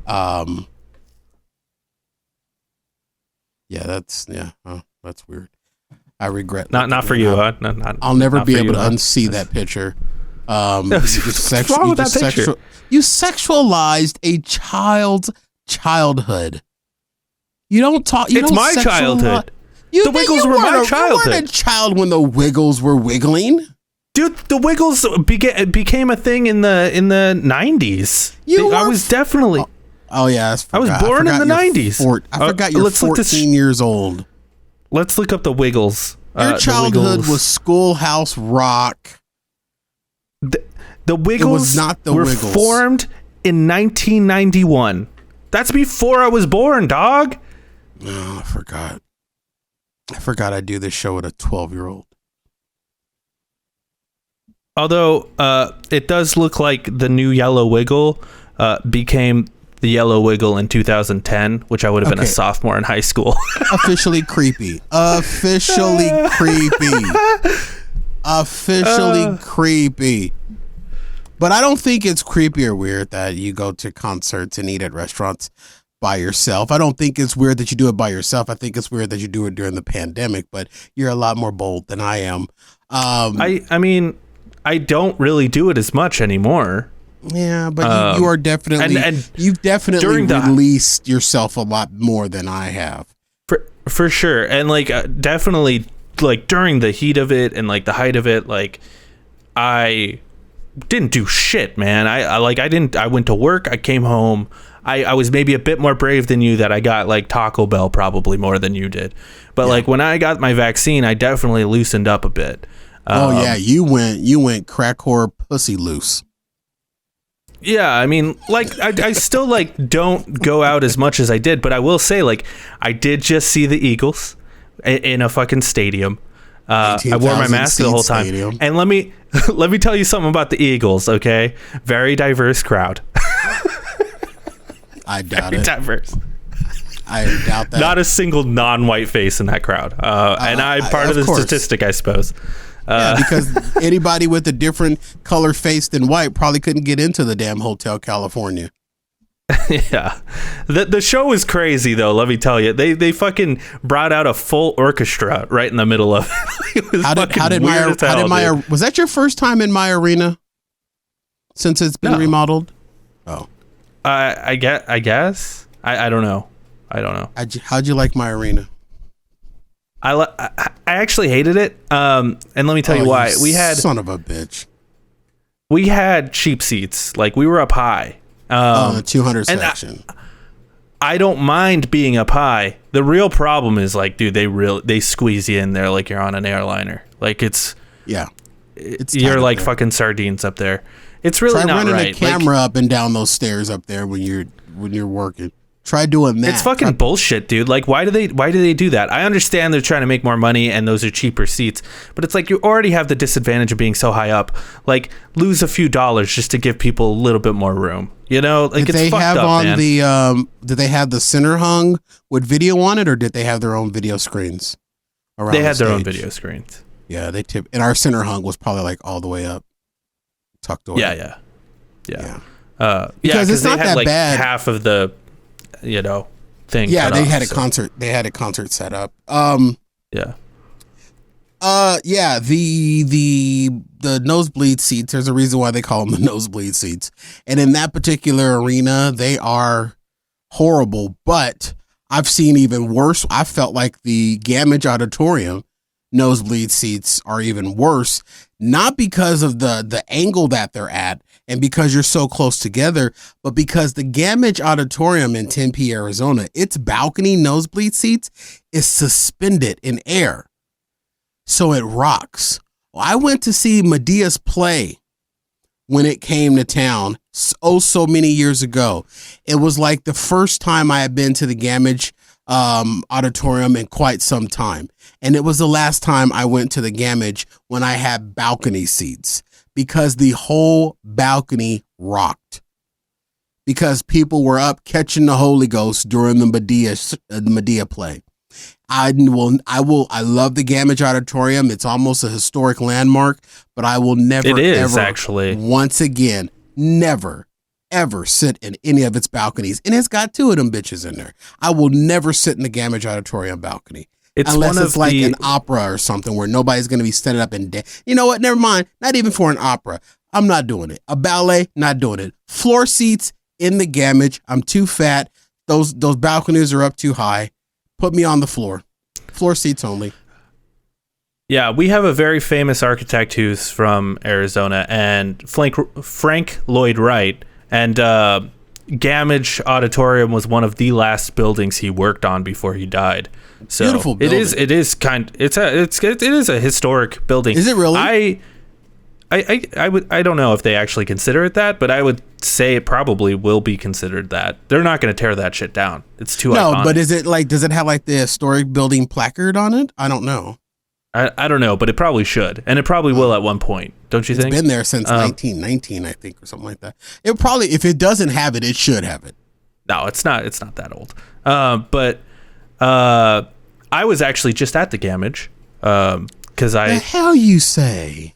that's weird. I regret. Not for you, huh? I'll never be able to unsee that picture. You sexualized a child's childhood. You don't talk. It's my childhood. The Wiggles were my childhood. You weren't a child when the Wiggles were wiggling. Dude, the Wiggles became a thing in the 90s. I was definitely... Oh yeah, I was born in the 90s. I forgot you're 14 years old. Let's look up the Wiggles. Your childhood was Schoolhouse Rock. The Wiggles was not the Wiggles. Formed in 1991. That's before I was born, dog. Oh, I forgot. I do this show with a 12-year-old. Although it does look like the new Yellow Wiggle became the Yellow Wiggle in 2010, which I would have been a sophomore in high school. Officially creepy. Officially creepy. But I don't think it's creepy or weird that you go to concerts and eat at restaurants by yourself. I don't think it's weird that you do it by yourself. I think it's weird that you do it during the pandemic, but you're a lot more bold than I am. I mean, I don't really do it as much anymore. Yeah, but you are definitely, and you've definitely released yourself a lot more than I have. For sure. And like, definitely like during the heat of it and like the height of it, like I didn't do shit, man. I went to work. I came home. I was maybe a bit more brave than you that I got like Taco Bell probably more than you did. But like when I got my vaccine, I definitely loosened up a bit. You went crack whore pussy loose. Yeah, I mean, like I still like don't go out as much as I did, but I will say like I did just see the Eagles in a fucking stadium. I wore my mask the whole time. Stadium. And let me tell you something about the Eagles, okay? Very diverse crowd. I doubt it. Diverse. I doubt that. Not a single non-white face in that crowd. And I'm part of the statistic, I suppose. Because anybody with a different color face than white probably couldn't get into the damn Hotel California. Yeah. The show was crazy, though, let me tell you. They fucking brought out a full orchestra right in the middle of it. It was was that your first time in my arena since it's been remodeled? Oh. I guess. I don't know. How'd you like my arena? I actually hated it. And let me tell you why. Son of a bitch. We had cheap seats. Like we were up high. 200 section. I don't mind being up high. The real problem is like, dude, they squeeze you in there like you're on an airliner. Like it's you're like fucking sardines up there. It's really not right. Try running a camera up and down those stairs up there when you're working. Try doing that. It's fucking bullshit, dude. Like, why do they do that? I understand they're trying to make more money and those are cheaper seats, but it's like you already have the disadvantage of being so high up. Like, lose a few dollars just to give people a little bit more room. You know, like did it's they fucked have up, on man. Did they have the center hung with video on it, or did they have their own video screens? They had their own video screens. Yeah, and our center hung was probably like all the way up, tucked away. Yeah. Because it's not that bad. Half of the thing. Yeah, they had a concert. They had a concert set up. Yeah. The nosebleed seats. There's a reason why they call them the nosebleed seats. And in that particular arena, they are horrible. But I've seen even worse. I felt like the Gammage Auditorium nosebleed seats are even worse. Not because of the angle that they're at and because you're so close together, but because the Gammage Auditorium in Tempe, Arizona, its balcony nosebleed seats is suspended in air. So it rocks. I went to see Medea's play when it came to town so many years ago. It was like the first time I had been to the Gammage Auditorium in quite some time. And it was the last time I went to the Gammage when I had balcony seats, because the whole balcony rocked, because people were up catching the Holy Ghost during the Medea play. I love the Gammage Auditorium. It's almost a historic landmark, but I will never, once again, never, ever sit in any of its balconies. And it's got two of them bitches in there. I will never sit in the Gammage Auditorium balcony. Unless it's like an opera or something where nobody's going to be standing up and you know what? Never mind. Not even for an opera. I'm not doing it. A ballet, not doing it. Floor seats in the Gammage. I'm too fat. Those balconies are up too high. Put me on the floor. Floor seats only. Yeah, we have a very famous architect who's from Arizona, and Frank Lloyd Wright, and Gammage Auditorium was one of the last buildings he worked on before he died. So beautiful building. It is a historic building. Is it really? I don't know if they actually consider it that, but I would say it probably will be considered that. They're not going to tear that shit down. It's too iconic. But is it like, does it have like the historic building placard on it? I don't know. I don't know, but it probably should, and it probably will at one point. Don't you think? It's been there since 1919, I think, or something like that. It probably, if it doesn't have it, it should have it. No, it's not. It's not that old. But I was actually just at the Gammage because The hell you say?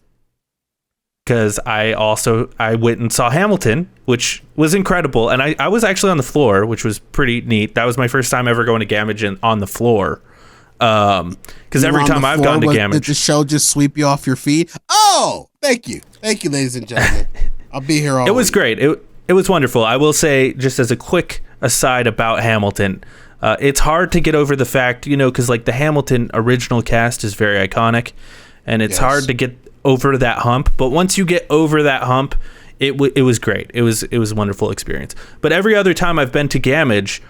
Because I went and saw Hamilton, which was incredible, and I was actually on the floor, which was pretty neat. That was my first time ever going to Gammage on the floor. Because every time I've gone to Gammage, did the show just sweep you off your feet? Oh, thank you, ladies and gentlemen. I'll be here all It was week. great. It was wonderful. I will say, just as a quick aside about Hamilton, it's hard to get over the fact, because like the Hamilton original cast is very iconic, and it's hard to get over that hump. But once you get over that hump, it was great. It was a wonderful experience. But every other time I've been to Gammage,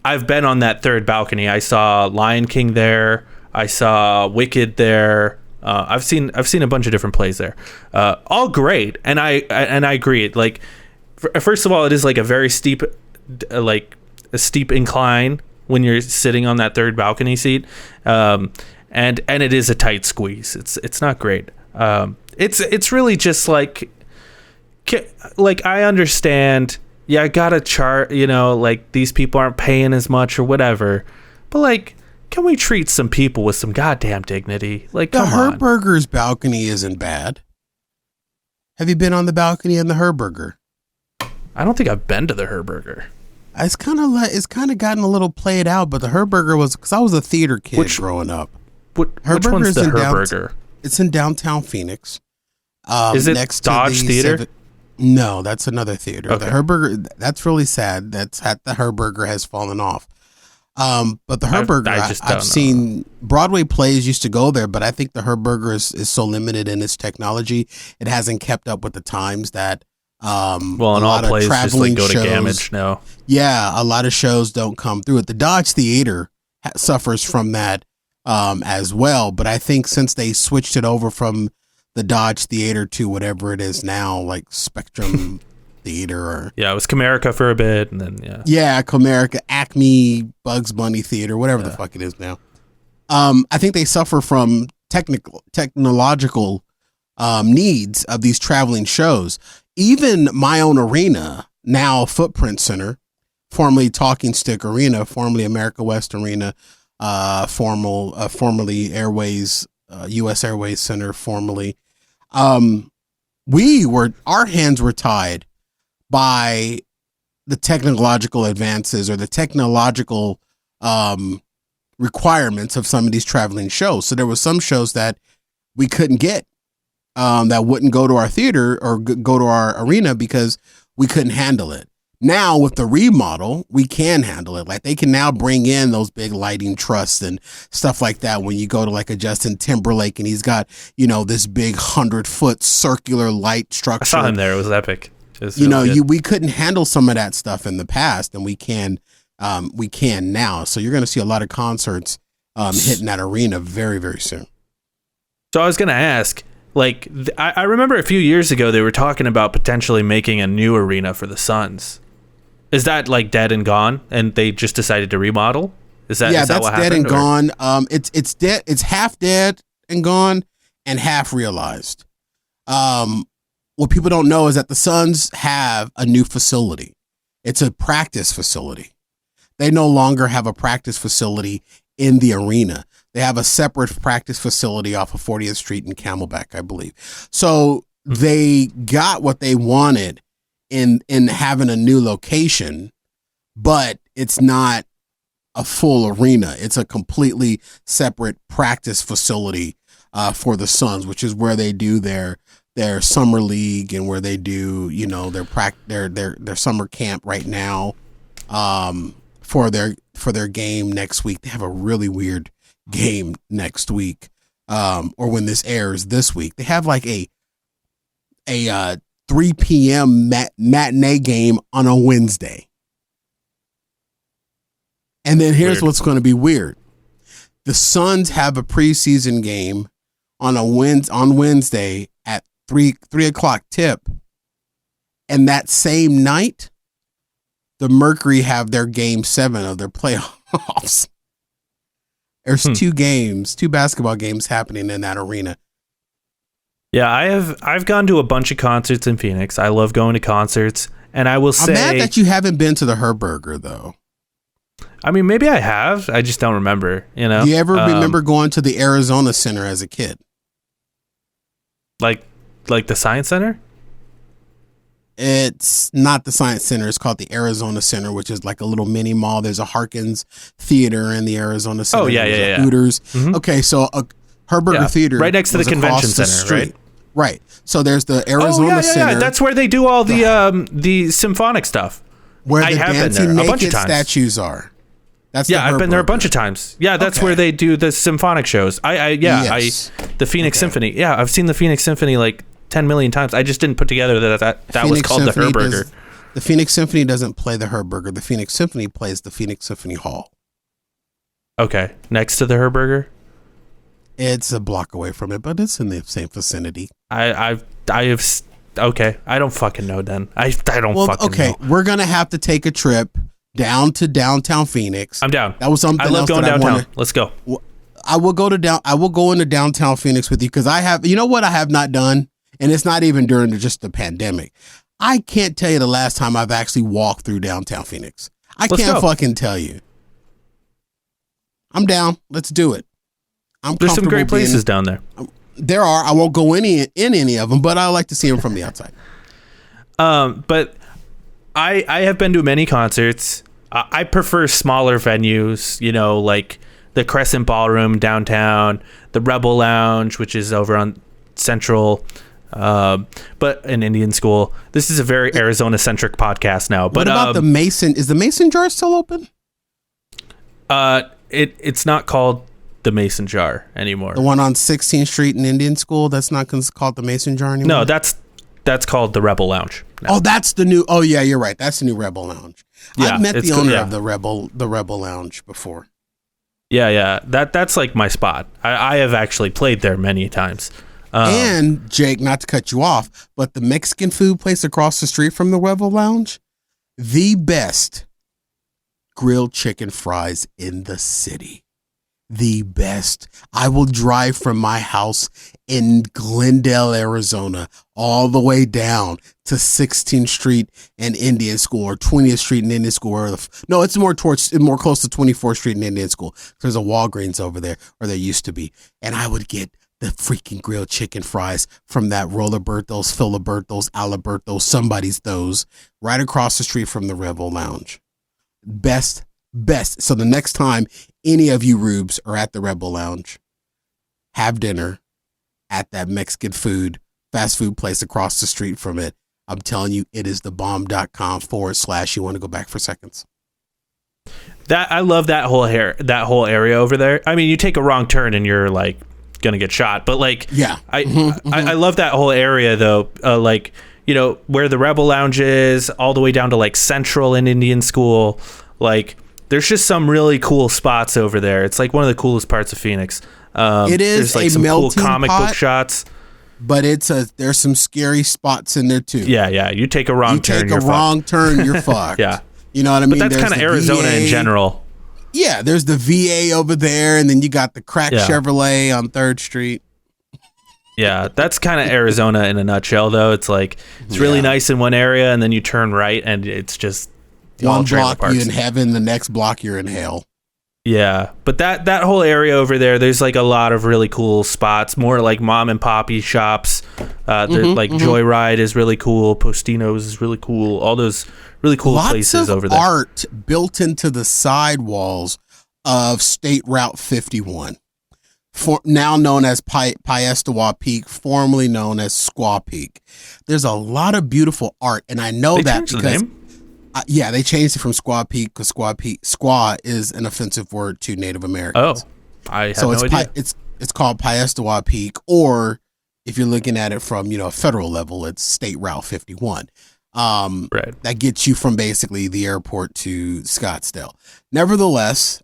I've been on that third balcony. I saw Lion King there. I saw Wicked there. I've seen a bunch of different plays there. All great, and I agree. Like, first of all, it is like a very steep, a steep incline when you're sitting on that third balcony seat, and it is a tight squeeze. It's not great. It's really just like I understand. Yeah, I got a chart, like these people aren't paying as much or whatever. But like, can we treat some people with some goddamn dignity? Like, the come on. Herberger's balcony isn't bad. Have you been on the balcony in the Herberger? I don't think I've been to the Herberger. It's kind of gotten a little played out, but the Herberger was, because I was a theater kid growing up. Which one's the Herberger? It's in downtown Phoenix. Is it next Dodge to the Theater? No, that's another theater. Okay. The Herberger, that's really sad. The Herberger has fallen off. But the Herberger, I've seen Broadway plays used to go there, but I think the Herberger is so limited in its technology, it hasn't kept up with the times that. And all plays just like go to Gammage now. Yeah, a lot of shows don't come through it. The Dodge Theater suffers from that as well, but I think since they switched it over from the Dodge Theater to whatever it is now, like Spectrum Theater, it was Comerica for a bit, and then Comerica, Acme, Bugs Bunny Theater, whatever the fuck it is now. I think they suffer from technological needs of these traveling shows. Even my own arena, now Footprint Center, formerly Talking Stick Arena, formerly America West Arena, formerly Airways, U.S. Airways Center, formerly. Our hands were tied by the technological advances or the technological requirements of some of these traveling shows. So there were some shows that we couldn't get, that wouldn't go to our theater or go to our arena because we couldn't handle it. Now with the remodel, we can handle it. Like they can now bring in those big lighting trusts and stuff like that. When you go to like a Justin Timberlake and he's got, this big 100-foot circular light structure. I saw him there. It was epic. We couldn't handle some of that stuff in the past, and we can now. So you're going to see a lot of concerts hitting that arena very, very soon. So I was going to ask, like, I remember a few years ago they were talking about potentially making a new arena for the Suns. Is that like dead and gone, and they just decided to remodel? Is that that's what dead happened, and gone. It's dead. It's half dead and gone, and half realized. What people don't know is that the Suns have a new facility. It's a practice facility. They no longer have a practice facility in the arena. They have a separate practice facility off of 40th Street in Camelback, I believe. So they got what they wanted in having a new location, but it's not a full arena. It's a completely separate practice facility for the Suns, which is where they do their summer league and where they do, their summer camp right now. for their game next week. They have a really weird game next week, or when this airs this week. They have like a 3 p.m. matinee game on a Wednesday. And then here's what's going to be weird. The Suns have a preseason game on Wednesday at 3 o'clock tip. And that same night, the Mercury have their game 7 of their playoffs. There's two basketball games happening in that arena. Yeah, I've gone to a bunch of concerts in Phoenix. I love going to concerts, and I will say, I'm mad that you haven't been to the Hamburger though. I mean, maybe I have. I just don't remember. You know, do you ever remember going to the Arizona Center as a kid? Like the Science Center? It's not the Science Center. It's called the Arizona Center, which is like a little mini mall. There's a Harkins Theater in the Arizona Center. Oh yeah. Hooters. Mm-hmm. Okay, so a Hamburger Theater right next to the convention center, right? Right. So there's the Arizona Center. Yeah. That's where they do all the symphonic stuff. Where the dancing naked statues are. That's I've been there a bunch of times. Yeah, that's where they do the symphonic shows. The Phoenix Symphony. Yeah, I've seen the Phoenix Symphony like 10 million times. I just didn't put together that was called the Hamburger. The Phoenix Symphony doesn't play the Hamburger. The Phoenix Symphony plays the Phoenix Symphony Hall. Okay, next to the Hamburger. It's a block away from it, but it's in the same vicinity. I have. Okay, I don't fucking know. Then I don't fucking know. Okay, we're gonna have to take a trip down to downtown Phoenix. I'm down. That was something. I love going downtown. Let's go. I will go into downtown Phoenix with you because I have. You know what I have not done, and it's not even during just the pandemic. I can't tell you the last time I've actually walked through downtown Phoenix. Let's can't fucking tell you. I'm down. Let's do it. There's some great places down there. There are. I won't go in any of them, but I like to see them from the outside. But I have been to many concerts. I prefer smaller venues, you know, like the Crescent Ballroom downtown, the Rebel Lounge, which is over on Central, but an Indian School. This is a very Arizona-centric podcast now. But what about the Mason? Is the Mason Jar still open? It's not called the Mason Jar anymore. The one on 16th Street in Indian School, that's not called the Mason Jar anymore? No, that's called the Rebel Lounge now. Oh, that's the new. Oh yeah, you're right. That's the new Rebel Lounge. Yeah, I've met the owner of the Rebel Lounge before. Yeah. That's like my spot. I have actually played there many times. And Jake, not to cut you off, but the Mexican food place across the street from the Rebel Lounge, the best grilled chicken fries in the city. The best. I will drive from my house in Glendale, Arizona, all the way down to 16th Street and Indian School, or 20th Street and Indian School. No, it's more close to 24th Street and Indian School. There's a Walgreens over there, or there used to be. And I would get the freaking grilled chicken fries from that Rollerbertos, Filibertos, Alibertos, somebody's those, right across the street from the Rebel Lounge. Best. So the next time any of you rubes are at the Rebel Lounge, have dinner at that Mexican fast food place across the street from it. I'm telling you, it is thebomb.com/ you want to go back for seconds. That I love that whole area over there. I mean, you take a wrong turn and you're like gonna get shot, but like, yeah, I love that whole area though. Like, you know, where the Rebel Lounge is, all the way down to like Central and Indian School. Like, there's just some really cool spots over there. It's like one of the coolest parts of Phoenix. It is there's like some cool comic book shots, but there's some scary spots in there too. Yeah. You take a wrong turn, you're fucked. Yeah. You know what I mean? But that's kind of Arizona in general. Yeah, there's the VA over there, and then you got the crack Chevrolet on 3rd Street. Yeah, that's kind of Arizona in a nutshell, though. It's like, it's really nice in one area, and then you turn right, and it's just one block you're in heaven, the next block you're in hell. Yeah, but that whole area over there, there's like a lot of really cool spots, more like mom and poppy shops. Joyride is really cool, Postino's is really cool, all those really cool places over there. Lots of art built into the sidewalls of State Route 51, now known as Piestewa Peak, formerly known as Squaw Peak. There's a lot of beautiful art, and I know that because Yeah, they changed it from Squaw Peak because squaw is an offensive word to Native Americans. Oh, I had no idea. It's called Piestewa Peak, or if you're looking at it from a federal level, it's State Route 51. Right. That gets you from basically the airport to Scottsdale. Nevertheless,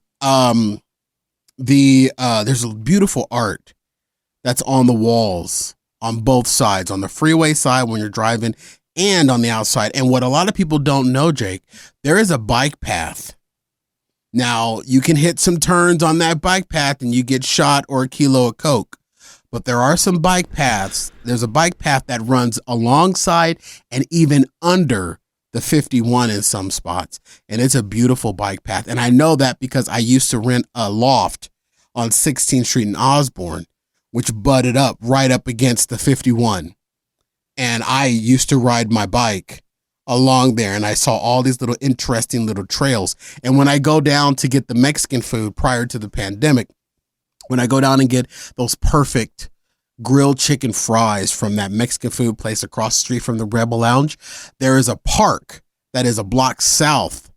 there's a beautiful art that's on the walls on both sides, on the freeway side when you're driving and on the outside. And what a lot of people don't know, Jake, there is a bike path. Now, you can hit some turns on that bike path and you get shot or a kilo of Coke. But there are some bike paths. There's a bike path that runs alongside and even under the 51 in some spots. And it's a beautiful bike path. And I know that because I used to rent a loft on 16th Street in Osborne, which butted up right up against the 51. And I used to ride my bike along there, and I saw all these little interesting little trails. And when I go down to get the Mexican food prior to the pandemic, when I go down and get those perfect grilled chicken fries from that Mexican food place across the street from the Rebel Lounge, there is a park that is a block south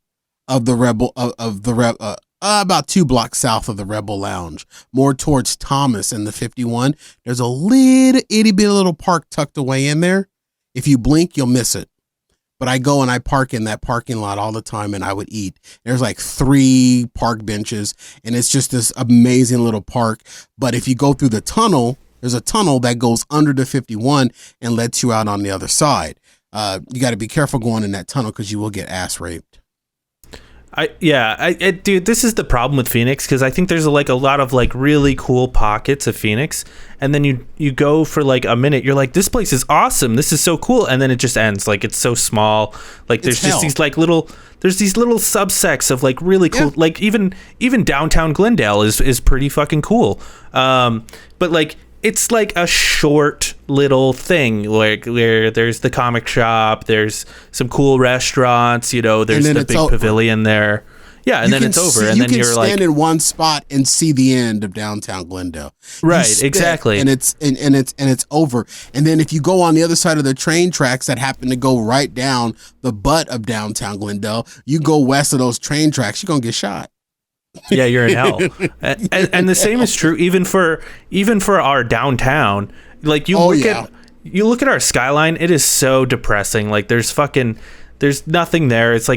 of the about 2 blocks south of the Rebel Lounge, more towards Thomas and the 51. There's a little itty bitty little park tucked away in there. If you blink, you'll miss it. But I go and I park in that parking lot all the time, and I would eat. There's like 3 park benches, and it's just this amazing little park. But if you go through the tunnel, there's a tunnel that goes under the 51 and lets you out on the other side. You got to be careful going in that tunnel because you will get ass raped. Dude, this is the problem with Phoenix, because I think there's a lot of really cool pockets of Phoenix, and then you go for a minute, you're like, this place is awesome, this is so cool, and then it just ends. It's so small. There's just these little subsects of really cool. Yeah. Even downtown Glendale is pretty fucking cool. But it's a short little thing where there's the comic shop, there's some cool restaurants, there's the big pavilion there. Yeah, and then it's over, and then you're you can stand in one spot and see the end of downtown Glendale. Right, exactly. And it's over. And then if you go on the other side of the train tracks that happen to go right down the butt of downtown Glendale, you go west of those train tracks, you're gonna get shot. Yeah, you're in hell. And the same is true even for our downtown. You look at our skyline, it is so depressing. There's nothing there. It's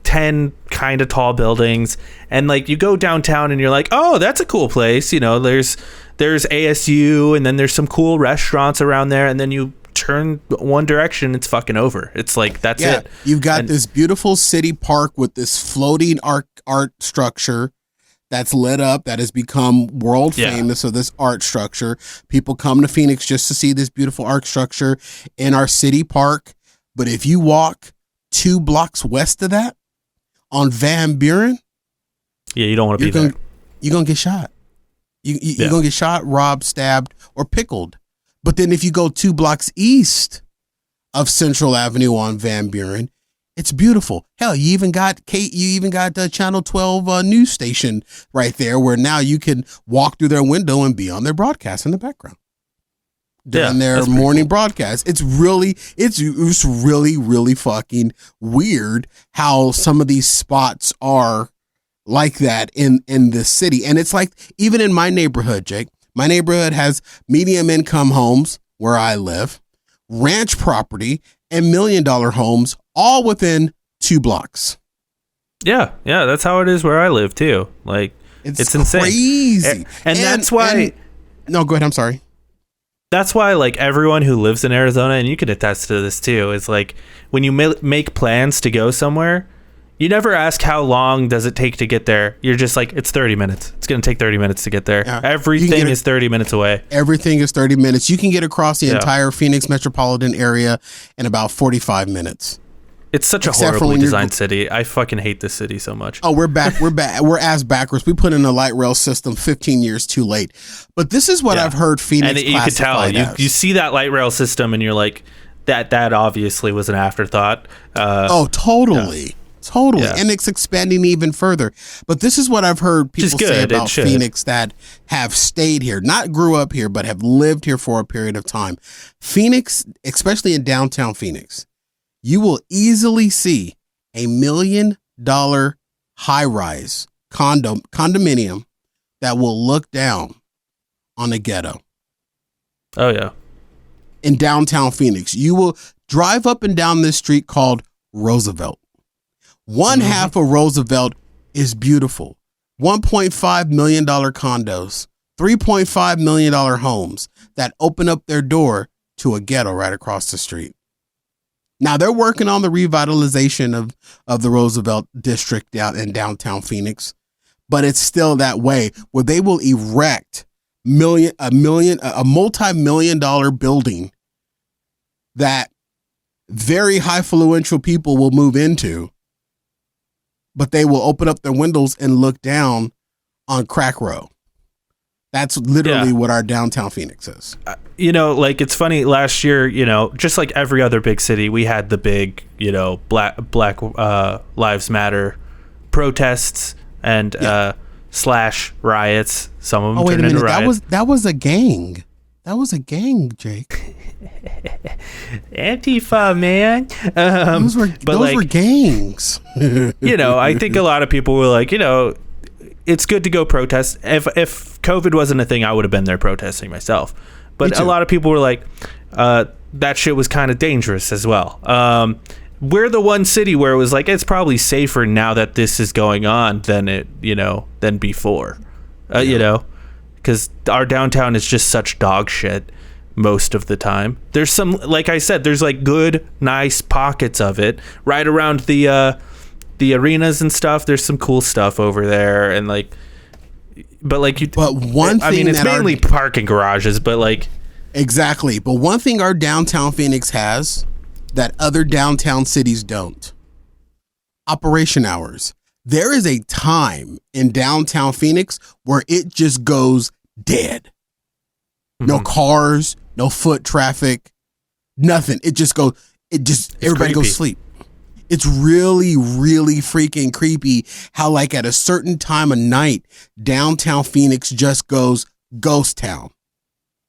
10 kind of tall buildings, and you go downtown and you're like, oh, that's a cool place. There's ASU, and then there's some cool restaurants around there, and then you turn one direction, it's fucking over. It's that's it. You've got this beautiful city park with this floating art structure that's lit up, that has become world famous of this art structure. People come to Phoenix just to see this beautiful art structure in our city park. But if you walk 2 blocks west of that on Van Buren, you don't want to be there. You're going to get shot. You're going to get shot, robbed, stabbed, or pickled. But then if you go 2 blocks east of Central Avenue on Van Buren, it's beautiful. Hell, you even got the Channel 12 news station right there, where now you can walk through their window and be on their broadcast in the background during their morning broadcast. It's really fucking weird how some of these spots are like that in this city. And it's even in my neighborhood, Jake. My neighborhood has medium income homes where I live, ranch property, and $1 million homes, all within 2 blocks. Yeah, that's how it is where I live too. It's insane. Crazy. And that's why. No, go ahead. I'm sorry. That's why everyone who lives in Arizona, and you can attest to this too, is when you make plans to go somewhere, you never ask how long does it take to get there. You're just it's 30 minutes. It's going to take 30 minutes to get there. Yeah. Everything is 30 minutes away. Everything is 30 minutes. You can get across the entire Phoenix metropolitan area in about 45 minutes. It's such a horribly designed city. I fucking hate this city so much. Oh, we're back. We're ass backwards. We put in a light rail system 15 years too late. But this is what I've heard Phoenix and you could tell. You see that light rail system and you're like, that obviously was an afterthought. Totally. Yeah. Totally. Yeah. And it's expanding even further. But this is what I've heard people say about Phoenix that have stayed here, not grew up here, but have lived here for a period of time. Phoenix, especially in downtown Phoenix, you will easily see $1 million high-rise condominium that will look down on the ghetto. Oh, yeah. In downtown Phoenix. You will drive up and down this street called Roosevelt. One half of Roosevelt is beautiful. $1.5 million condos, $3.5 million homes that open up their door to a ghetto right across the street. Now they're working on the revitalization of the Roosevelt district out in downtown Phoenix, but it's still that way where they will erect a multi-million-dollar building that very highfluential people will move into, but they will open up their windows and look down on Crack Row. That's literally what our downtown Phoenix is. Like, it's funny, last year, just like every other big city, we had the big, Black Lives Matter protests and slash riots. Some of them turned into riots. That was a gang. That was a gang, Jake. Antifa, man. Those were gangs. I think a lot of people were like, it's good to go protest. If COVID wasn't a thing, I would have been there protesting myself. But a lot of people were like, that shit was kind of dangerous as well. We're the one city where it was like, it's probably safer now that this is going on than than before, because our downtown is just such dog shit most of the time. There's some, like I said, there's like good, nice pockets of it right around the arenas and stuff. There's some cool stuff over there, and it's mainly parking garages, but like, exactly. But one thing our downtown Phoenix has that other downtown cities don't: operation hours. There is a time in downtown Phoenix where it just goes dead. No cars, no foot traffic, nothing. Everybody goes to sleep. It's really, really freaking creepy how, like, at a certain time of night, downtown Phoenix just goes ghost town.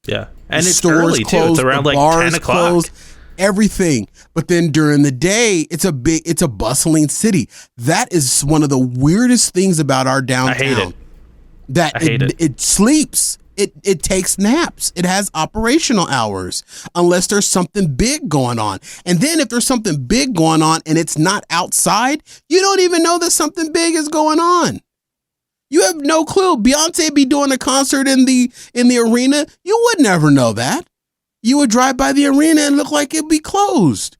Yeah. And it's early, too. It's around like 10 o'clock. Closed, everything. But then during the day, it's a bustling city. That is one of the weirdest things about our downtown. I hate it. It sleeps. It takes naps. It has operational hours unless there's something big going on. And then if there's something big going on and it's not outside, you don't even know that something big is going on. You have no clue. Beyonce be doing a concert in the arena. You would never know that. You would drive by the arena and look like it'd be closed.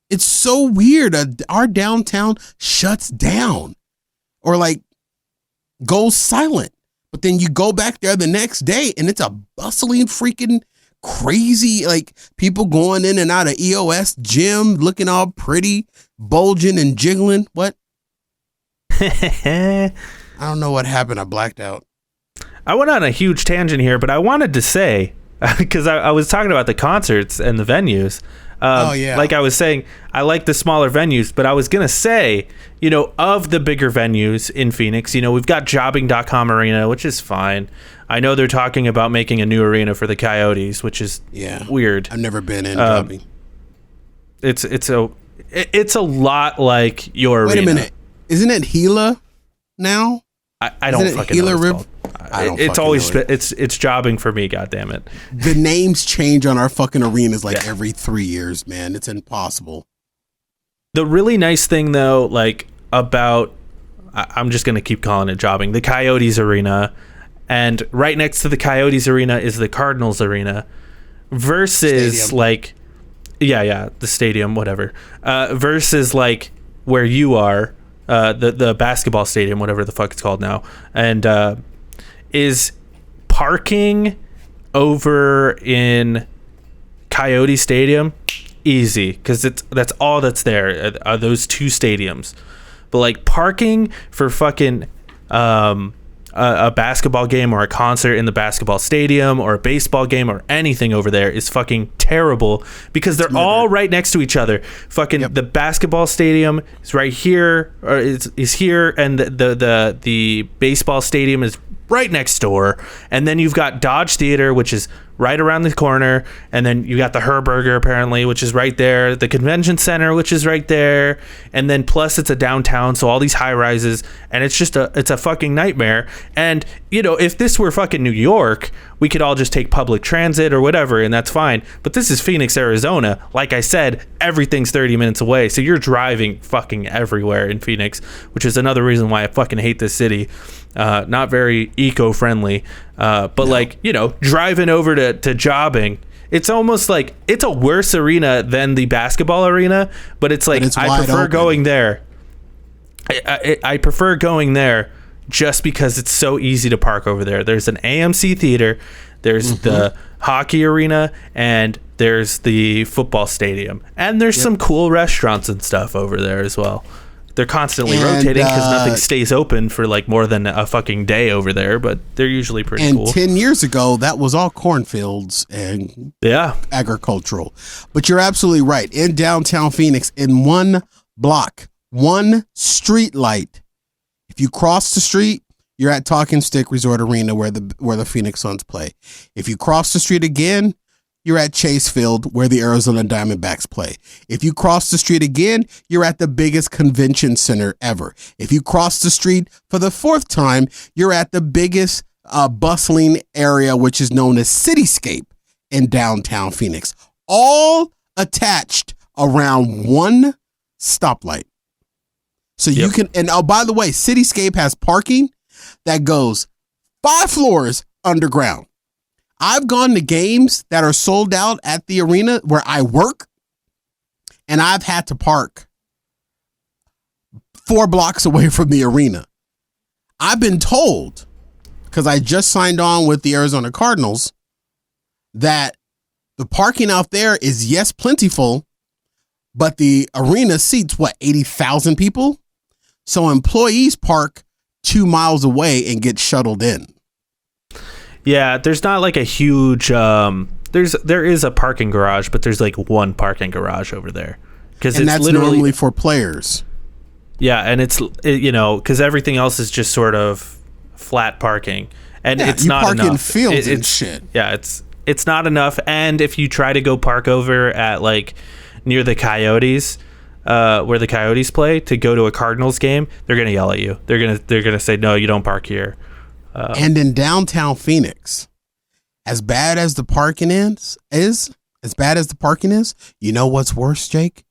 It's so weird. Our downtown shuts down or like goes silent. But then you go back there the next day and it's a bustling freaking crazy, like, people going in and out of EOS gym, looking all pretty, bulging and jiggling. What? I don't know what happened. I blacked out. I went on a huge tangent here, but I wanted to say, because I was talking about the concerts and the venues. Like I was saying, I like the smaller venues, but I was going to say, of the bigger venues in Phoenix, we've got jobbing.com arena, which is fine. I know they're talking about making a new arena for the Coyotes, which is weird. I've never been in jobbing. It's a lot like your arena. Wait a minute. Isn't it Gila now? I don't fucking know what it's called. It's always it's jobbing for me, goddammit. The names change on our fucking arenas like every 3 years, man. It's impossible. The really nice thing though, like, about, I'm just gonna keep calling it jobbing, the Coyotes Arena, and right next to the Coyotes Arena is the Cardinals Arena, versus stadium. Like, the stadium, whatever, versus like where you are, the basketball stadium, whatever the fuck it's called now, and is parking over in Coyote Stadium easy, because that's all that's there are those two stadiums. But like parking for fucking a basketball game or a concert in the basketball stadium or a baseball game or anything over there is fucking terrible, because they're all right next to each other. Fucking the basketball stadium is right here, or is here, and the baseball stadium is right next door, and then you've got Dodge Theater, which is right around the corner, and then you got the Herburger apparently, which is right there, the convention center, which is right there, and then plus it's a downtown, so all these high rises, and it's a fucking nightmare. And you know, if this were fucking New York, we could all just take public transit or whatever, and that's fine. But this is Phoenix, Arizona. Like I said, everything's 30 minutes away, so you're driving fucking everywhere in Phoenix, which is another reason why I fucking hate this city. Not very eco-friendly, but no. Like, you know, driving over to jobbing, it's almost like it's a worse arena than the basketball arena, but it's like I prefer going there. I prefer going there just because it's so easy to park over there. There's an AMC theater, there's the hockey arena, and there's the football stadium, and there's some cool restaurants and stuff over there as well. They're constantly rotating because nothing stays open for like more than a fucking day over there, but they're usually pretty cool. And 10 years ago, that was all cornfields and agricultural. But you're absolutely right. In downtown Phoenix, in one block, one street light, if you cross the street, you're at Talking Stick Resort Arena where the Phoenix Suns play. If you cross the street again, you're at Chase Field where the Arizona Diamondbacks play. If you cross the street again, you're at the biggest convention center ever. If you cross the street for the fourth time, you're at the biggest bustling area, which is known as Cityscape in downtown Phoenix. All attached around one stoplight. So you can, and oh, by the way, Cityscape has parking that goes 5 floors underground. I've gone to games that are sold out at the arena where I work, and I've had to park 4 blocks away from the arena. I've been told, because I just signed on with the Arizona Cardinals, that the parking out there is, yes, plentiful, but the arena seats, 80,000 people? So employees park 2 miles away and get shuttled in. Yeah, there's not like a huge there is a parking garage, but there's like one parking garage over there because it's that's literally normally for players. Yeah, and you know, because everything else is just sort of flat parking, and it's not enough. You park in fields and shit. Yeah, it's not enough. And if you try to go park over at like near the Coyotes, where the Coyotes play, to go to a Cardinals game, they're gonna yell at you. They're gonna say, no, you don't park here. And in downtown Phoenix, as bad as the parking is, you know what's worse, Jake?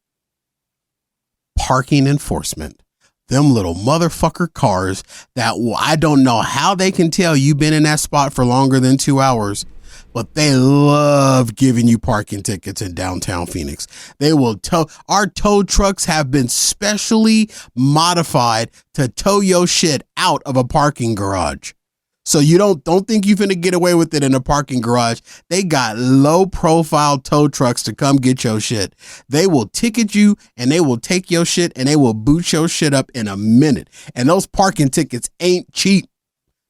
Parking enforcement. Them little motherfucker cars that I don't know how they can tell you've been in that spot for longer than 2 hours, but they love giving you parking tickets in downtown Phoenix. They will tow. Our tow trucks have been specially modified to tow your shit out of a parking garage. So you don't think you're finna get away with it in a parking garage. They got low profile tow trucks to come get your shit. They will ticket you and they will take your shit and they will boot your shit up in a minute. And those parking tickets ain't cheap.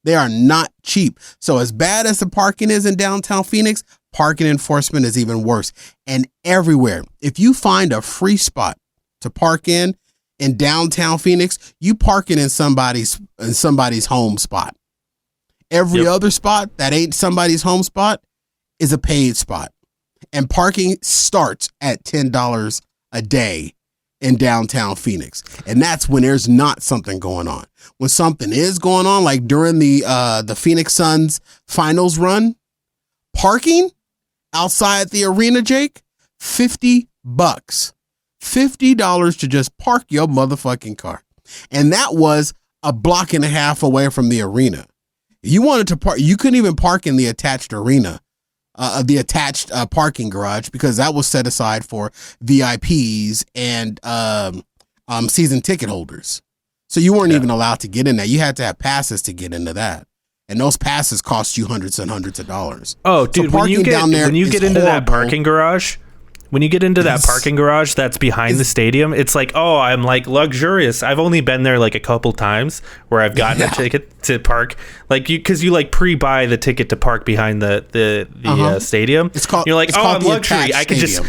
They are not cheap. So as bad as the parking is in downtown Phoenix, parking enforcement is even worse. And everywhere, if you find a free spot to park in downtown Phoenix, you park it in somebody's home spot. Every other spot that ain't somebody's home spot is a paid spot. And parking starts at $10 a day in downtown Phoenix. And that's when there's not something going on. When something is going on, like during the Phoenix Suns finals run, parking outside the arena, Jake, $50. $50 to just park your motherfucking car. And that was a block and a half away from the arena. You wanted to park, you couldn't even park in the attached arena, the attached parking garage, because that was set aside for VIPs and season ticket holders. So you weren't even allowed to get in there. You had to have passes to get into that. And those passes cost you hundreds and hundreds of dollars. Oh, dude, when you get into that parking garage, that's behind the stadium, it's like, oh, I'm like luxurious. I've only been there like a couple times where I've gotten a ticket to park, like because you like pre-buy the ticket to park behind the stadium. It's called, you're like, oh, I'm luxury. I could just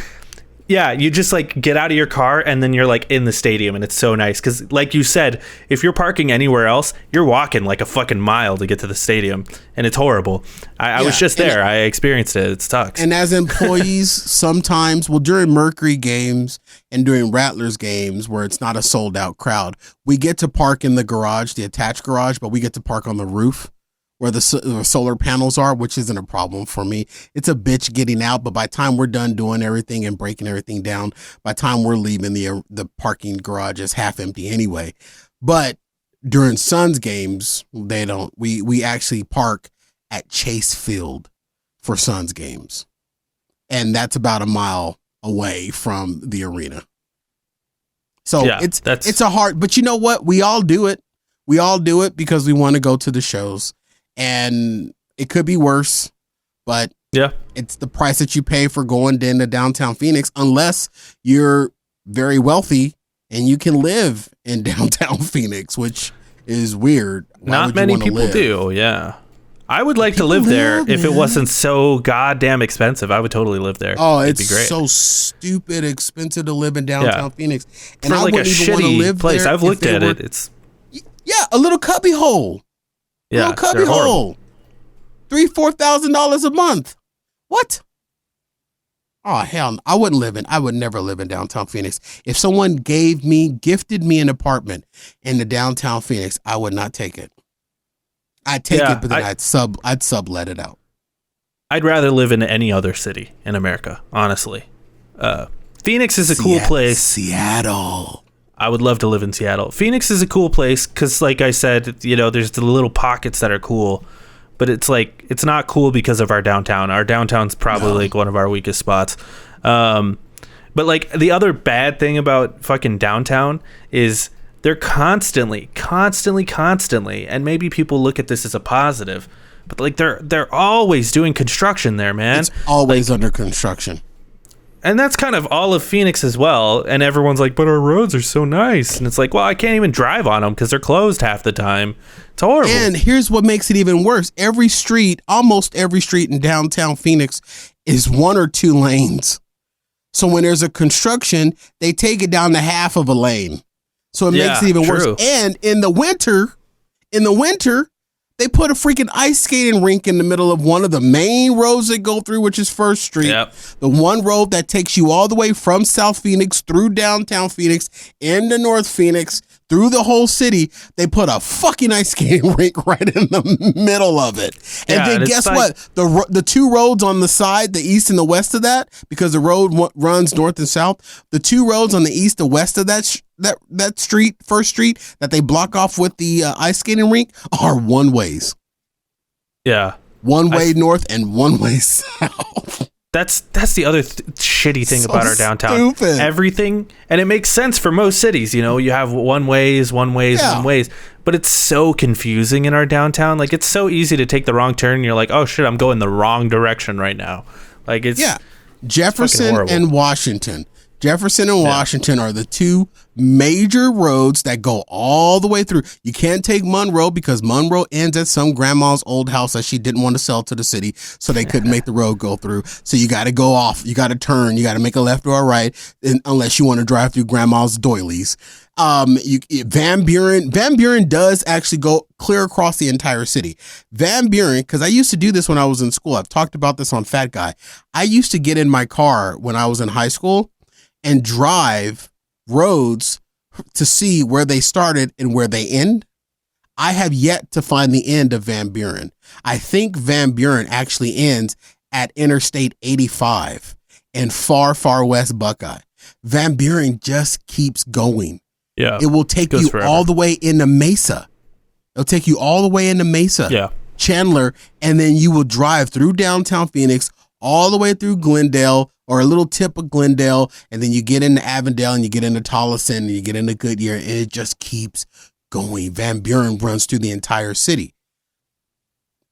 Yeah, you just like get out of your car and then you're like in the stadium, and it's so nice because, like you said, if you're parking anywhere else, you're walking like a fucking mile to get to the stadium, and it's horrible. I was just there. I experienced it. It sucks. And as employees, sometimes, well, during Mercury games and during Rattlers games where it's not a sold out crowd, we get to park in the garage, the attached garage, but we get to park on the roof where the solar panels are, which isn't a problem for me. It's a bitch getting out, but by the time we're done doing everything and breaking everything down, by the time we're leaving, the parking garage is half empty anyway. But during Suns games, they don't. We actually park at Chase Field for Suns games, and that's about a mile away from the arena. So it's a hard, but you know what? We all do it. We all do it because we want to go to the shows. And it could be worse, but it's the price that you pay for going into downtown Phoenix, unless you're very wealthy and you can live in downtown Phoenix, which is weird. Not many people do. Yeah. I would like to live there if it wasn't so goddamn expensive. I would totally live there. Oh, it's so stupid expensive to live in downtown Phoenix. And I wouldn't even want to live place. I've looked at it. It's a little cubby hole. Yeah, little cubby hole. $3,000-$4,000 a month. What? Oh hell! I would never live in downtown Phoenix. If someone gifted me an apartment in the downtown Phoenix, I would not take it. I'd take it, but then I'd sublet it out. I'd rather live in any other city in America, honestly. Phoenix is a cool place. Seattle. I would love to live in Seattle. Phoenix is a cool place because, like I said, there's the little pockets that are cool, but it's like it's not cool because of our downtown. Our downtown's probably like one of our weakest spots. But like the other bad thing about fucking downtown is they're constantly, and maybe people look at this as a positive, but like they're always doing construction there, man. It's always under construction. And that's kind of all of Phoenix as well. And everyone's like, but our roads are so nice. And it's like, well, I can't even drive on them because they're closed half the time. It's horrible. And here's what makes it even worse. Almost every street in downtown Phoenix is 1 or 2 lanes. So when there's a construction, they take it down to half of a lane. So it makes it even worse. And in the winter, they put a freaking ice skating rink in the middle of one of the main roads they go through, which is First Street. Yep. The one road that takes you all the way from South Phoenix through downtown Phoenix into North Phoenix through the whole city. They put a fucking ice skating rink right in the middle of it. And then guess what? The 2 roads on the side, the east and the west of that, because the road runs north and south, the 2 roads on the east and west of that street, First Street, that they block off with the ice skating rink are one ways. Yeah. One way north and one way south. That's the other shitty thing about our downtown. Stupid. Everything, and it makes sense for most cities. You have one ways, but it's so confusing in our downtown. Like it's so easy to take the wrong turn. And you're like, oh shit, I'm going the wrong direction right now. Like it's Jefferson and Washington. Jefferson and Washington are the 2 major roads that go all the way through. You can't take Monroe because Monroe ends at some grandma's old house that she didn't want to sell to the city, so they couldn't make the road go through. So you got to go off. You got to turn. You got to make a left or a right, unless you want to drive through grandma's doilies. Van Buren does actually go clear across the entire city. Van Buren, because I used to do this when I was in school. I've talked about this on Fat Guy. I used to get in my car when I was in high school and drive roads to see where they started and where they end. I have yet to find the end of Van Buren. I think Van Buren actually ends at Interstate 85 in far, far west Buckeye. Van Buren just keeps going. Yeah. It will take you all the way into Mesa. It'll take you all the way into Mesa, Chandler, and then you will drive through downtown Phoenix all the way through Glendale, or a little tip of Glendale, and then you get into Avondale and you get into Tolleson and you get into Goodyear, and it just keeps going. Van Buren runs through the entire city.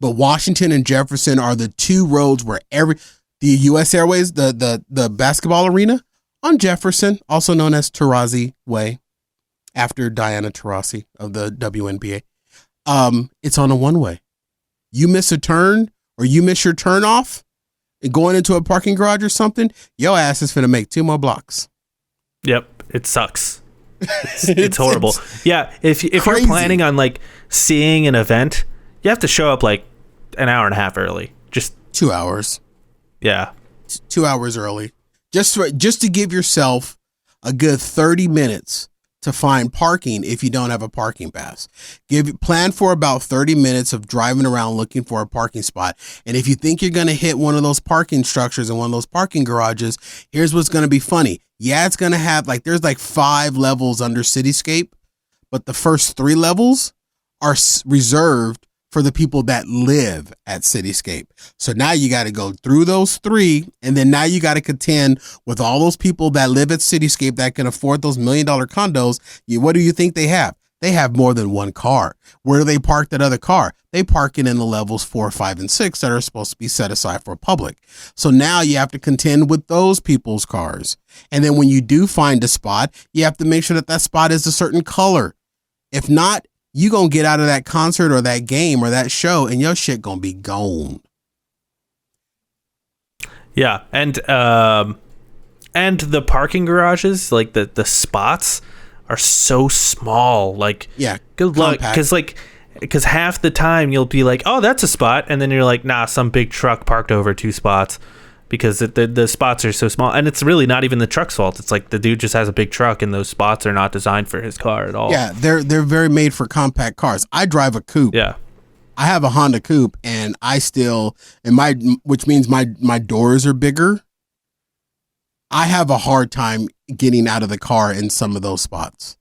But Washington and Jefferson are the 2 roads where the U.S. Airways, the basketball arena on Jefferson, also known as Taurasi Way, after Diana Taurasi of the WNBA, it's on a one-way. You miss a turn or you miss your turn off, going into a parking garage or something, your ass is finna make 2 more blocks. Yep, it sucks. It's horrible. Yeah, if you're planning on like seeing an event, you have to show up like an hour and a half early. Just 2 hours. Yeah, 2 hours early, just to give yourself a good 30 minutes to find parking if you don't have a parking pass. Plan for about 30 minutes of driving around looking for a parking spot. And if you think you're going to hit one of those parking structures in one of those parking garages, here's what's going to be funny. Yeah, it's going to have there's 5 levels under Cityscape, but the first 3 levels are reserved for the people that live at Cityscape. So now you got to go through those 3, and then now you got to contend with all those people that live at Cityscape that can afford those $1 million condos. What do you think they have? They have more than one car. Where do they park that other car? They park it in the levels 4, 5, and 6 that are supposed to be set aside for public. So now you have to contend with those people's cars. And then when you do find a spot, you have to make sure that that spot is a certain color. If not, you gonna get out of that concert or that game or that show and your shit gonna be gone. Yeah, and the parking garages, like the spots are so small. Like, yeah, good luck, because half the time you'll be like, oh, that's a spot, and then you're like, nah, some big truck parked over 2 spots. Because the spots are so small, and it's really not even the truck's fault. It's like the dude just has a big truck, and those spots are not designed for his car at all. Yeah, they're very made for compact cars. I drive a coupe. Yeah, I have a Honda Coupe, and which means my doors are bigger. I have a hard time getting out of the car in some of those spots.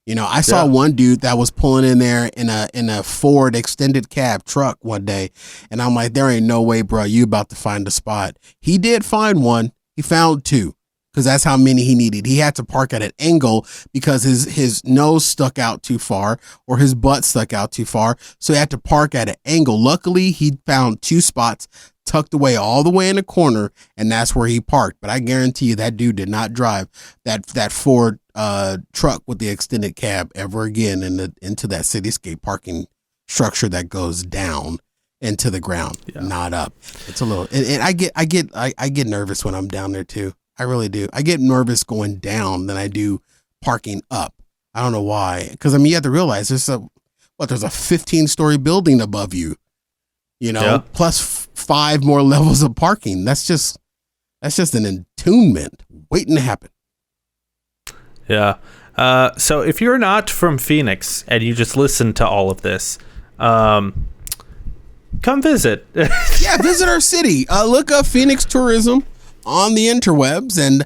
You know, I saw one dude that was pulling in there in a Ford extended cab truck one day, and I'm like, there ain't no way, bro, you about to find a spot. He did find one. He found 2, because that's how many he needed. He had to park at an angle because his nose stuck out too far or his butt stuck out too far, so he had to park at an angle. Luckily, he found 2 spots tucked away all the way in the corner, and that's where he parked. But I guarantee you that dude did not drive that Ford truck with the extended cab ever again into that Cityscape parking structure that goes down into the ground, not up. It's a little, and I get nervous when I'm down there too. I really do. I get nervous going down than I do parking up. I don't know why, because you have to realize there's a 15-story building above you. Plus 5 more levels of parking. That's just an entombment waiting to happen. Yeah. So if you're not from Phoenix and you just listen to all of this, come visit. Yeah, visit our city. Look up Phoenix tourism on the interwebs, and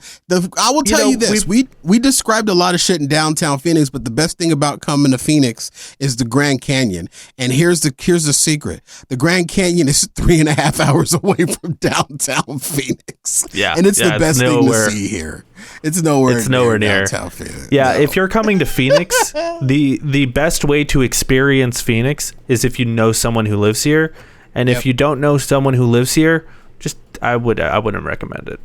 I will tell you this: we described a lot of shit in downtown Phoenix, but the best thing about coming to Phoenix is the Grand Canyon. And here's the secret: the Grand Canyon is 3.5 hours away from downtown Phoenix. Yeah, and it's the best thing to see here. It's nowhere near downtown Phoenix. Yeah, no. If you're coming to Phoenix, the best way to experience Phoenix is if you know someone who lives here, and if you don't know someone who lives here, I wouldn't recommend it.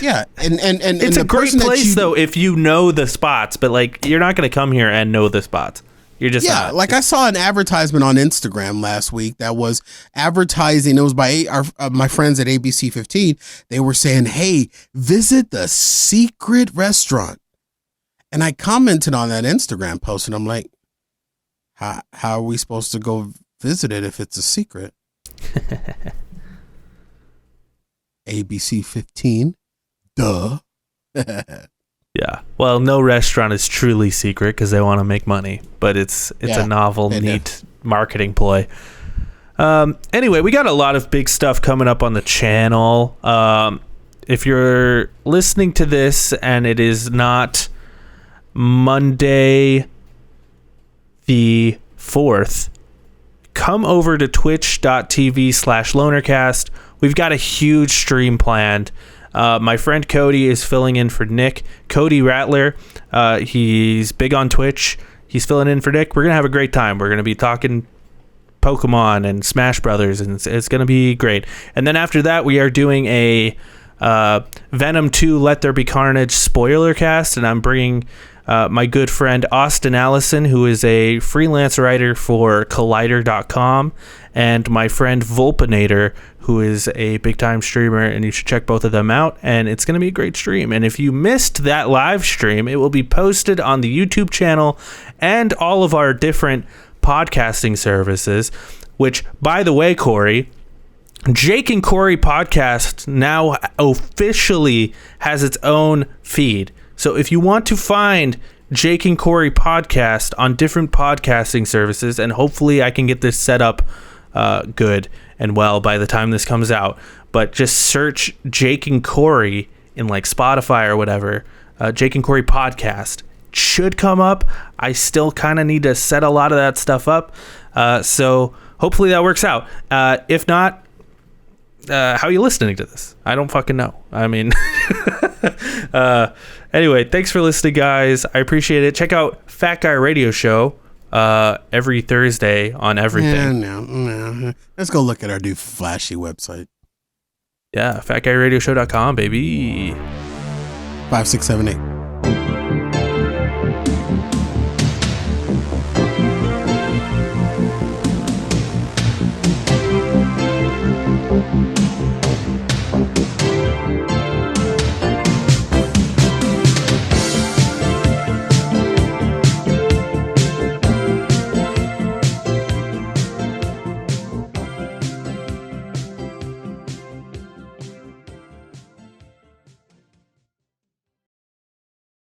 Yeah, and it's a great place though if you know the spots, but like you're not going to come here and know the spots. You're just not. Like I saw an advertisement on Instagram last week that was advertising. It was by my friends at ABC 15. They were saying, "Hey, visit the secret restaurant," and I commented on that Instagram post, and I'm like, "How are we supposed to go visit it if it's a secret?" ABC 15, duh. Yeah, well, no restaurant is truly secret because they want to make money, but it's a novel, neat marketing ploy. Anyway, we got a lot of big stuff coming up on the channel. If you're listening to this and it is not Monday the 4th, come over to twitch.tv/lonercast. We've got a huge stream planned. My friend Cody is filling in for Nick. Cody Rattler, he's big on Twitch. He's filling in for Nick. We're going to have a great time. We're going to be talking Pokemon and Smash Brothers, and it's going to be great. And then after that, we are doing a Venom 2 Let There Be Carnage spoiler cast, and I'm bringing my good friend Austin Allison, who is a freelance writer for Collider.com, and my friend Volpinator, who is a big-time streamer, and you should check both of them out, and it's going to be a great stream. And if you missed that live stream, it will be posted on the YouTube channel and all of our different podcasting services, which, by the way, Cory, Jake and Cory Podcast now officially has its own feed. So if you want to find Jake and Cory Podcast on different podcasting services, and hopefully I can get this set up good and well by the time this comes out, but just search Jake and Cory in like Spotify or whatever, Jake and Cory Podcast should come up. I still kind of need to set a lot of that stuff up. So hopefully that works out. If not, how are you listening to this? I don't fucking know. I mean, anyway, thanks for listening, guys. I appreciate it. Check out Fat Guy Radio Show every Thursday on everything. No. Let's go look at our new flashy website. Yeah, fatguyradioshow.com, baby. 5678.